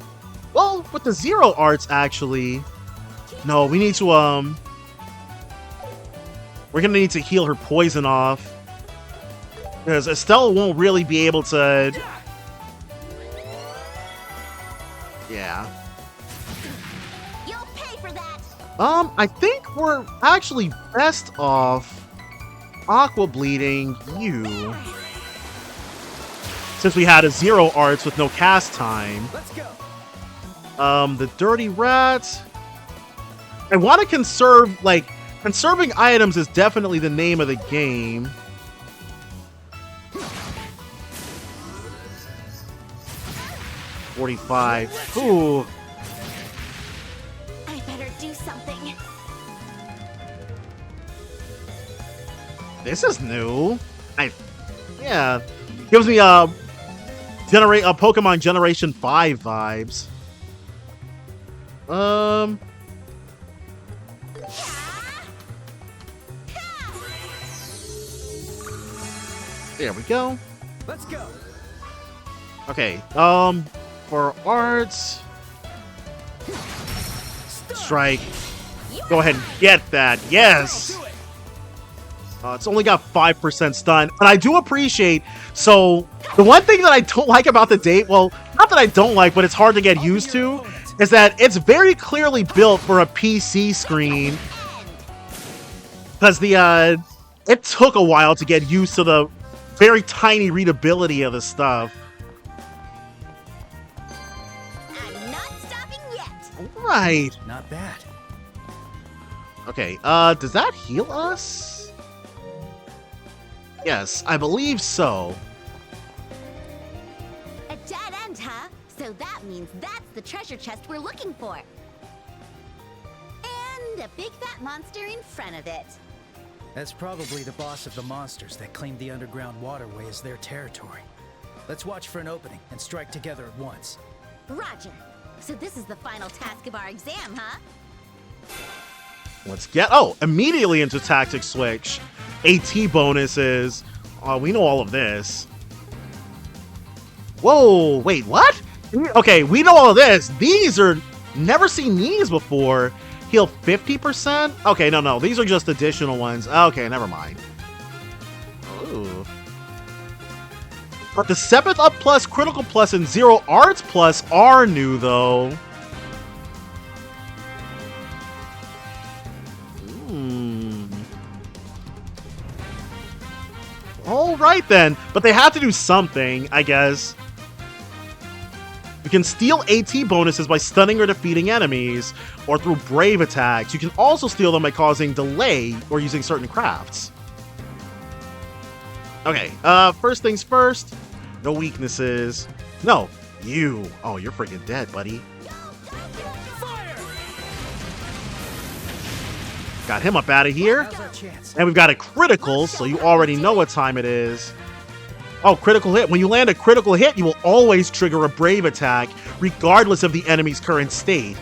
Well, with the zero arts, actually. No, we need to, we're gonna need to heal her poison off. Because Estelle won't really be able to... Yeah. You'll pay for that. I think we're actually best off aqua bleeding you. Since we had a zero arts with no cast time. Let's go. The dirty rat. I want to conserve, like, conserving items is definitely the name of the game. $45. Ooh. I better do something. This is new. Yeah. Gives me Pokemon Generation 5 vibes. There we go. Let's go. Okay. For arts, strike. Go ahead and get that. Yes. It's only got 5% stun, and I do appreciate. So the one thing that I don't like about the date, well, not that I don't like, but it's hard to get used to, is that it's very clearly built for a PC screen. Because it took a while to get used to the very tiny readability of the stuff. I'm not stopping yet. Right. Not bad. Okay, does that heal us? Yes, I believe so. A dead end, huh? So that means that's the treasure chest we're looking for. And a big fat monster in front of it. That's probably the boss of the monsters that claimed the underground waterway as their territory. Let's watch for an opening and strike together at once. Roger. So this is the final task of our exam, huh? Let's get... immediately into tactic switch. AT bonuses. We know all of this. Whoa, wait, what? Okay, we know all of this. These are... Never seen these before. Heal 50%? Okay, no. These are just additional ones. Okay, never mind. Ooh. But the 7th up plus, critical plus, and 0 arts plus are new, though. Alright then, but they have to do something, I guess. You can steal AT bonuses by stunning or defeating enemies, or through brave attacks. You can also steal them by causing delay or using certain crafts. Okay, first things first, no weaknesses. No, you. Oh, you're freaking dead, buddy. Got him up out of here. And we've got a critical, so you already know what time it is. Oh, critical hit. When you land a critical hit, you will always trigger a brave attack, regardless of the enemy's current state.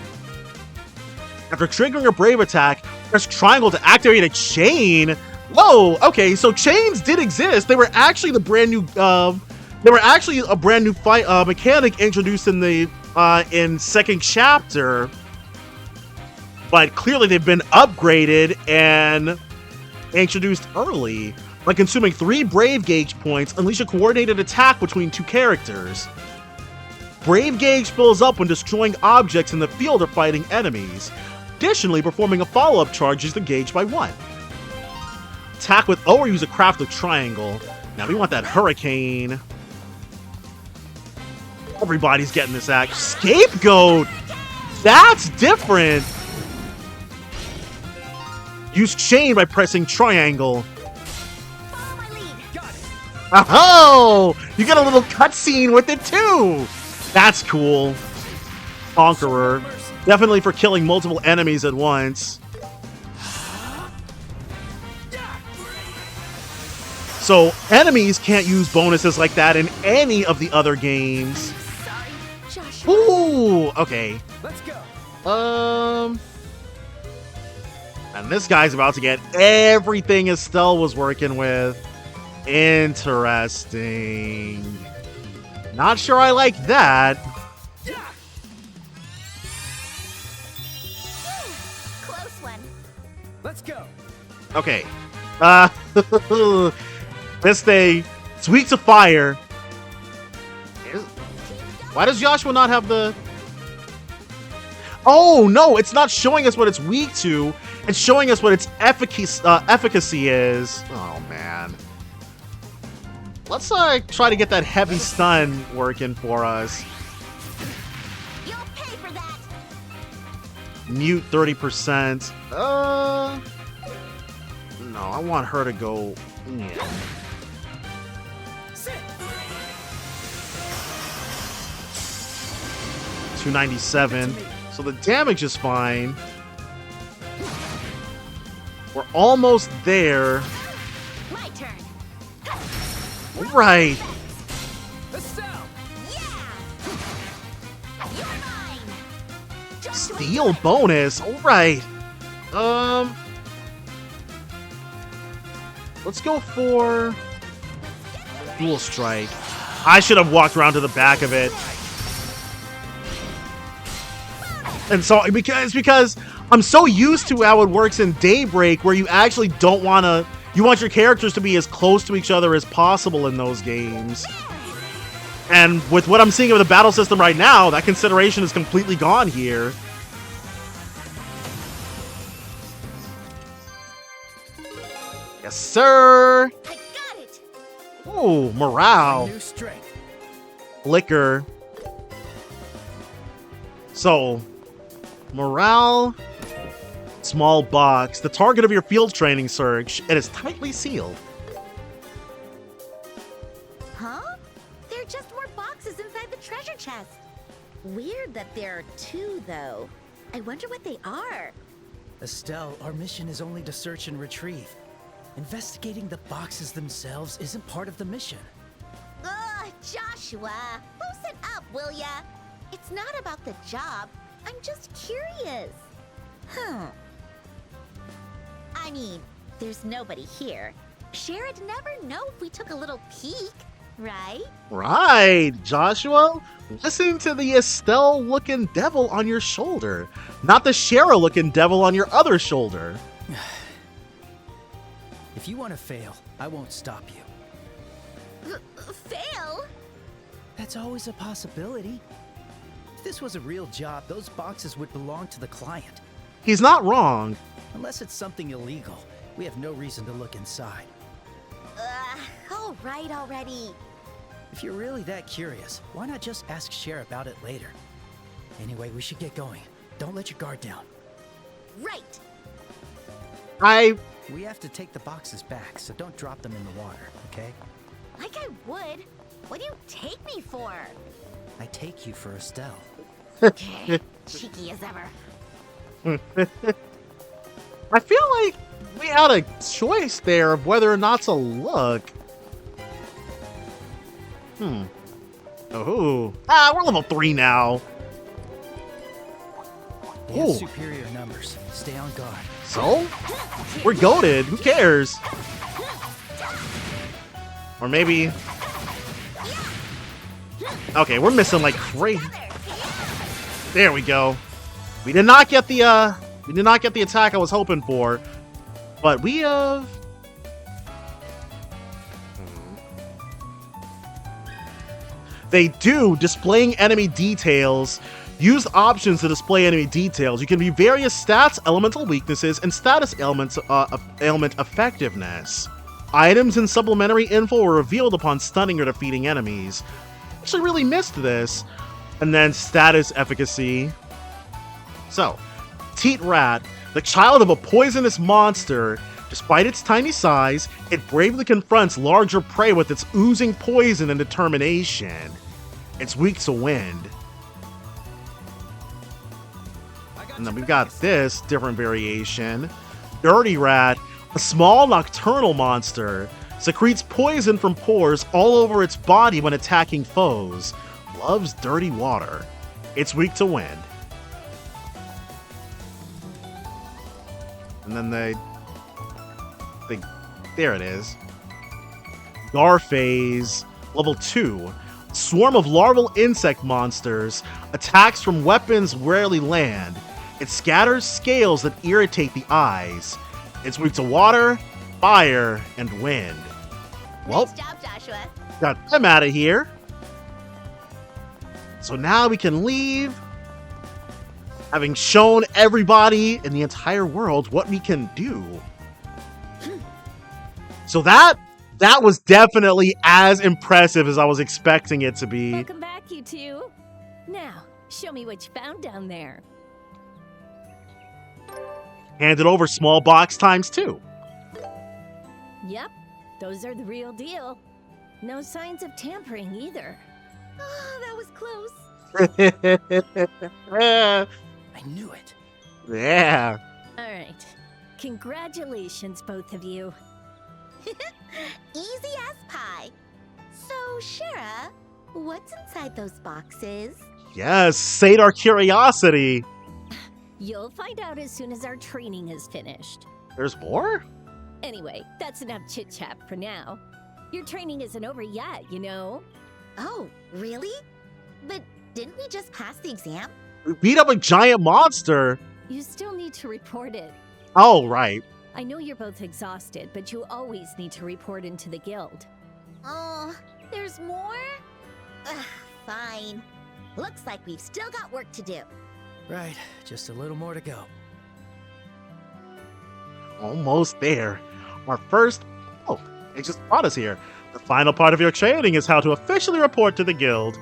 After triggering a brave attack, press triangle to activate a chain. Whoa, okay, so chains did exist. They were actually the brand new, a brand new fight mechanic introduced in the in second chapter. But clearly they've been upgraded and introduced early. By consuming 3 Brave Gauge points, unleash a coordinated attack between 2 characters. Brave Gauge fills up when destroying objects in the field or fighting enemies. Additionally, performing a follow-up charges the gauge by 1. Attack with O or use a craft of triangle. Now we want that hurricane. Everybody's getting this act. Scapegoat! That's different! Use chain by pressing triangle. Follow my lead. Got it. Oh! You get a little cutscene with it too! That's cool. Conqueror. Definitely for killing multiple enemies at once. So enemies can't use bonuses like that in any of the other games. Sorry, Joshua. Ooh, okay. Let's go. And this guy's about to get everything Estelle was working with. Interesting. Not sure I like that. Close one. Let's go. Okay. This thing, it's weak to fire. Why does Joshua not have the... Oh, no, it's not showing us what it's weak to. It's showing us what its efficacy is. Oh, man. Let's try to get that heavy stun working for us. You'll pay for that. Mute 30%. No, I want her to go... Yeah. 297. So the damage is fine. We're almost there. My turn. Right. Estelle. Yeah. You're mine. Joshua, Steel bonus. All right. Let's go for dual strike. I should have walked around to the back of it. And so because I'm so used to how it works in Daybreak, where you actually don't want to... You want your characters to be as close to each other as possible in those games. And with what I'm seeing of the battle system right now, that consideration is completely gone here. Yes, sir! I got it. Ooh, morale. New strength. Flicker. So, morale, small box, the target of your field training search, and is tightly sealed. Huh? There are just more boxes inside the treasure chest. Weird that there are two, though. I wonder what they are. Estelle, our mission is only to search and retrieve. Investigating the boxes themselves isn't part of the mission. Ugh, Joshua, loosen up, will ya? It's not about the job. I'm just curious. I mean, there's nobody here. Shera'd never know if we took a little peek, right? Right, Joshua. Listen to the Estelle-looking devil on your shoulder, not the Shara-looking devil on your other shoulder. If you want to fail, I won't stop you. Fail? That's always a possibility. If this was a real job, those boxes would belong to the client. He's not wrong. Unless it's something illegal, we have no reason to look inside. All right already. If you're really that curious, why not just ask Cher about it later? Anyway, we should get going. Don't let your guard down. Right. We have to take the boxes back, so don't drop them in the water, okay? Like I would. What do you take me for? I take you for Estelle. Okay, cheeky as ever. I feel like we had a choice there of whether or not to look. Oh. We're level 3 now. We have Ooh. superior numbers. Stay on guard. So? We're goated. Who cares? Or maybe... Okay, we're missing like crazy. There we go. We did not get the attack I was hoping for. But we have... They do displaying enemy details. Use options to display enemy details. You can view various stats, elemental weaknesses, and status ailment effectiveness. Items and supplementary info were revealed upon stunning or defeating enemies. Actually really missed this. And then status efficacy. So, Teat Rat, the child of a poisonous monster. Despite its tiny size, it bravely confronts larger prey with its oozing poison and determination. It's weak to wind. And then we've got this different variation. Dirty Rat, a small nocturnal monster. Secretes poison from pores all over its body when attacking foes. Loves dirty water. It's weak to wind. And then they there it is. Garphase, level 2. Swarm of larval insect monsters. Attacks from weapons rarely land. It scatters scales that irritate the eyes. It's weak to water, fire, and wind. Well, Nice job, Joshua. got them out of here. So now we can leave, having shown everybody in the entire world what we can do. So that was definitely as impressive as I was expecting it to be. Welcome back, you two. Now, show me what you found down there. Handed over small box times 2. Yep, those are the real deal. No signs of tampering either. Oh, that was close. I knew it. Yeah. All right. Congratulations, both of you. Easy as pie. So, Shara, what's inside those boxes? Yes, sate our curiosity. You'll find out as soon as our training is finished. There's more? Anyway, that's enough chit-chat for now. Your training isn't over yet, you know? Oh, really? But didn't we just pass the exam? We beat up a giant monster. You still need to report it. Oh, right. I know you're both exhausted, but you always need to report into the guild. Oh, there's more? Ugh, fine. Looks like we've still got work to do. Right, just a little more to go. Almost there. Our first... Oh, it just brought us here. The final part of your training is how to officially report to the guild.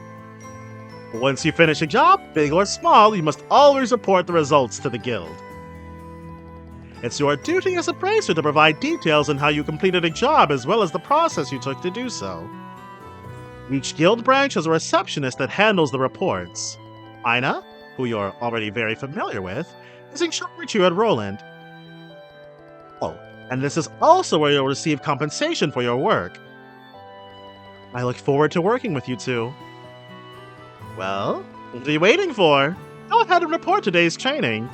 Once you finish a job, big or small, you must always report the results to the guild. It's your duty as a bracer to provide details on how you completed a job as well as the process you took to do so. Each guild branch has a receptionist that handles the reports. Ina, who you're already very familiar with, is in charge here at Roland. Oh, and this is also where you'll receive compensation for your work. I look forward to working with you two. Well, what are you waiting for? Go ahead and report today's training.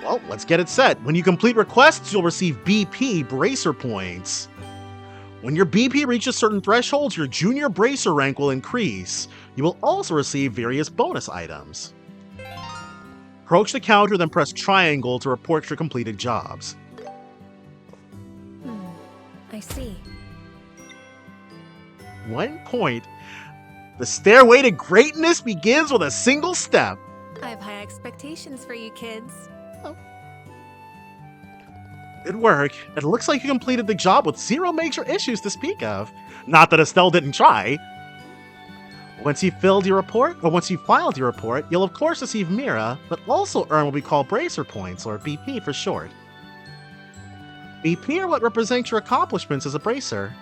Well, let's get it set. When you complete requests, you'll receive BP Bracer Points. When your BP reaches certain thresholds, your junior Bracer rank will increase. You will also receive various bonus items. Approach the counter, then press triangle to report your completed jobs. I see. 1 point. The stairway to greatness begins with a single step. I have high expectations for you kids. Good work. It looks like you completed the job with 0 major issues to speak of. Not that Estelle didn't try. Once you've filed your report, you'll of course receive Mira, but also earn what we call Bracer Points, or BP for short. BP are what represent your accomplishments as a Bracer.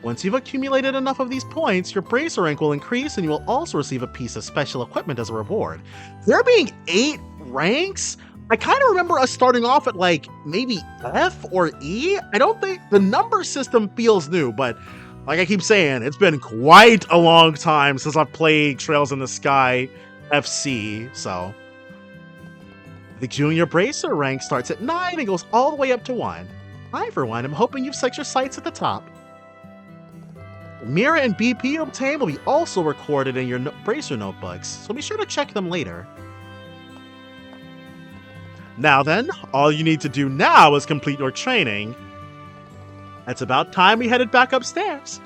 Once you've accumulated enough of these points, your Bracer rank will increase and you will also receive a piece of special equipment as a reward. There being 8 ranks? I kind of remember us starting off at like maybe F or E. I don't think the number system feels new, but like I keep saying, it's been quite a long time since I've played Trails in the Sky FC, so. The junior bracer rank starts at 9 and goes all the way up to 1. I, for one, am hoping you've set your sights at the top. Mira and BP you obtain will be also recorded in your bracer notebooks, so be sure to check them later. Now then, all you need to do now is complete your training. It's about time we headed back upstairs.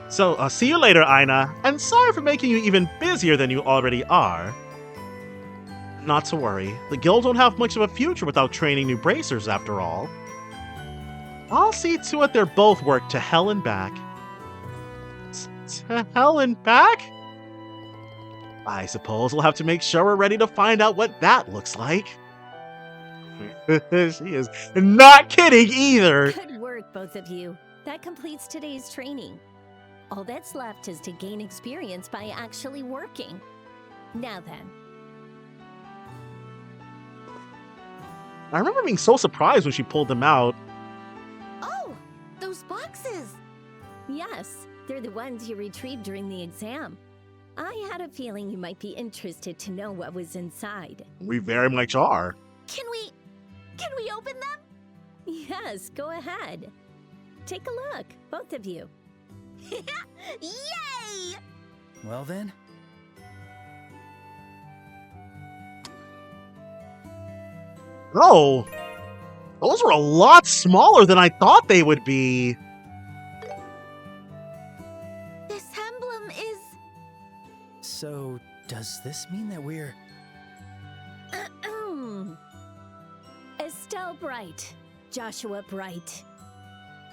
So, see you later, Ina, and sorry for making you even busier than you already are. Not to worry, the guild won't have much of a future without training new bracers after all. I'll see to it they're both worked to hell and back. To hell and back? I suppose we'll have to make sure we're ready to find out what that looks like. She is not kidding either. Good work, both of you. That completes today's training. All that's left is to gain experience by actually working. Now then. I remember being so surprised when she pulled them out. Oh, those boxes! Yes, they're the ones you retrieved during the exam. I had a feeling you might be interested to know what was inside. We very much are. Can we open them? Yes, go ahead. Take a look, both of you. Yay! Well then, Oh, those were a lot smaller than I thought they would be. This emblem is... so does this mean that we're... Estelle Bright, Joshua Bright.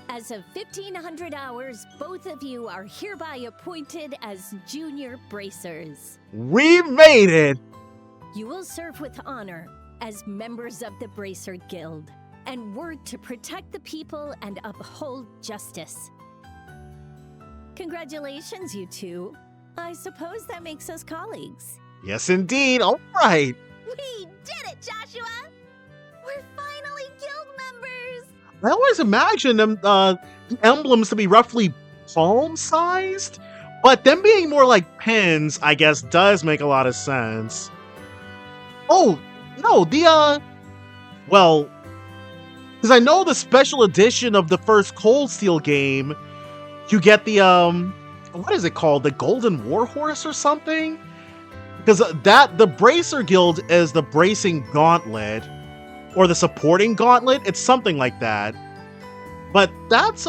As of 1500 hours, both of you are hereby appointed as junior bracers. We made it! You will serve with honor as members of the Bracer Guild and work to protect the people and uphold justice. Congratulations, you two. I suppose that makes us colleagues. Yes, indeed. All right. We did it, Joshua! We're finally guild members! I always imagined them emblems to be roughly palm-sized, but them being more like pins, I guess, does make a lot of sense. Oh, no, well, because I know the special edition of the first Cold Steel game, you get the, what is it called? The Golden Warhorse or something? Because the Bracer Guild is the Bracing Gauntlet, or the Supporting Gauntlet. It's something like that. But that's,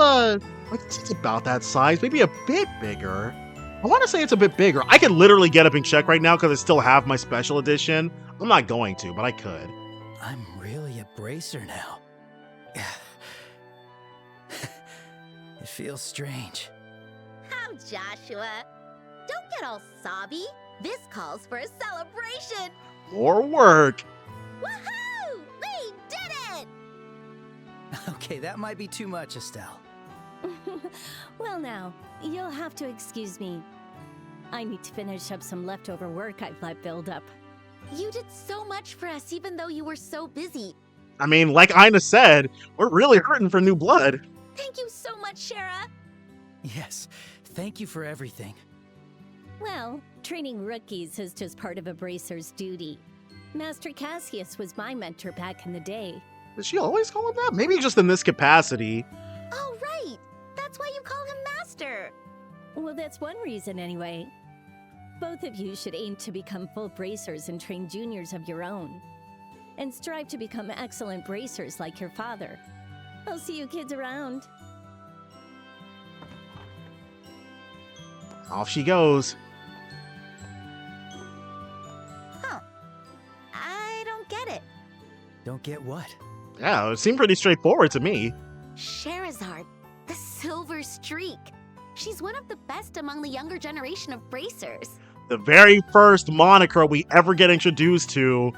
it's about that size, maybe a bit bigger. I want to say it's a bit bigger. I could literally get up and check right now because I still have my special edition. I'm not going to, but I could. I'm really a bracer now. It feels strange. How, Joshua? Don't get all sobby. This calls for a celebration. More work. Woohoo! We did it! Okay, that might be too much, Estelle. Well now, you'll have to excuse me. I need to finish up some leftover work I've let build up. You did so much for us even though you were so busy. I mean, like Ina said, we're really hurting for new blood. Thank you so much, Shara. Yes, thank you for everything. Well, training rookies is just part of a bracer's duty. Master Cassius was my mentor back in the day. Does she always call him that? Maybe just in this capacity. Oh, right. That's why you call him Master. Well, that's one reason anyway. Both of you should aim to become full bracers and train juniors of your own. And strive to become excellent bracers like your father. I'll see you kids around. Off she goes. Huh. I don't get it. Don't get what? Yeah, it seemed pretty straightforward to me. Sherazard, the Silver Streak. She's one of the best among the younger generation of bracers. The very first moniker we ever get introduced to.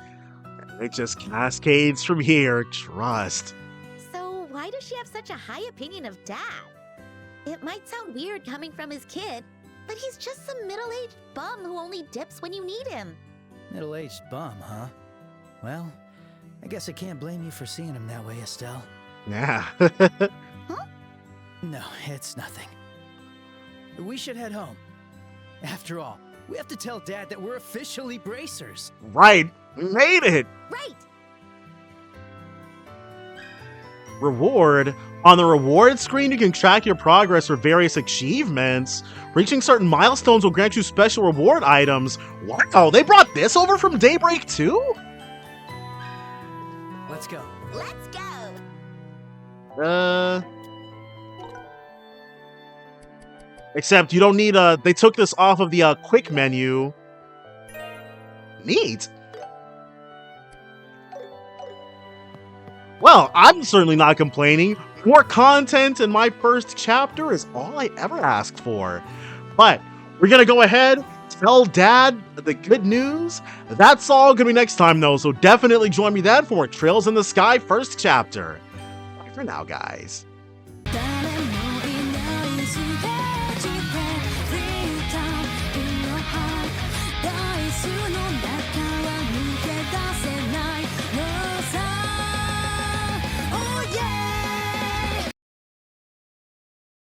It just cascades from here, trust. So why does she have such a high opinion of Dad? It might sound weird coming from his kid, but he's just some middle-aged bum who only dips when you need him. Middle-aged bum, huh? Well, I guess I can't blame you for seeing him that way, Estelle. Yeah. No, it's nothing. We should head home. After all, we have to tell Dad that we're officially bracers. Right. We made it. Right! Reward. On the reward screen, you can track your progress for various achievements. Reaching certain milestones will grant you special reward items. Wow, they brought this over from Daybreak too? Let's go. Let's go! Except you don't need they took this off of the quick menu. Neat. Well, I'm certainly not complaining. More content in my first chapter is all I ever asked for. But we're gonna go ahead, tell Dad the good news. That's all gonna be next time though, so definitely join me then for more Trails in the Sky first chapter. Bye for now, guys.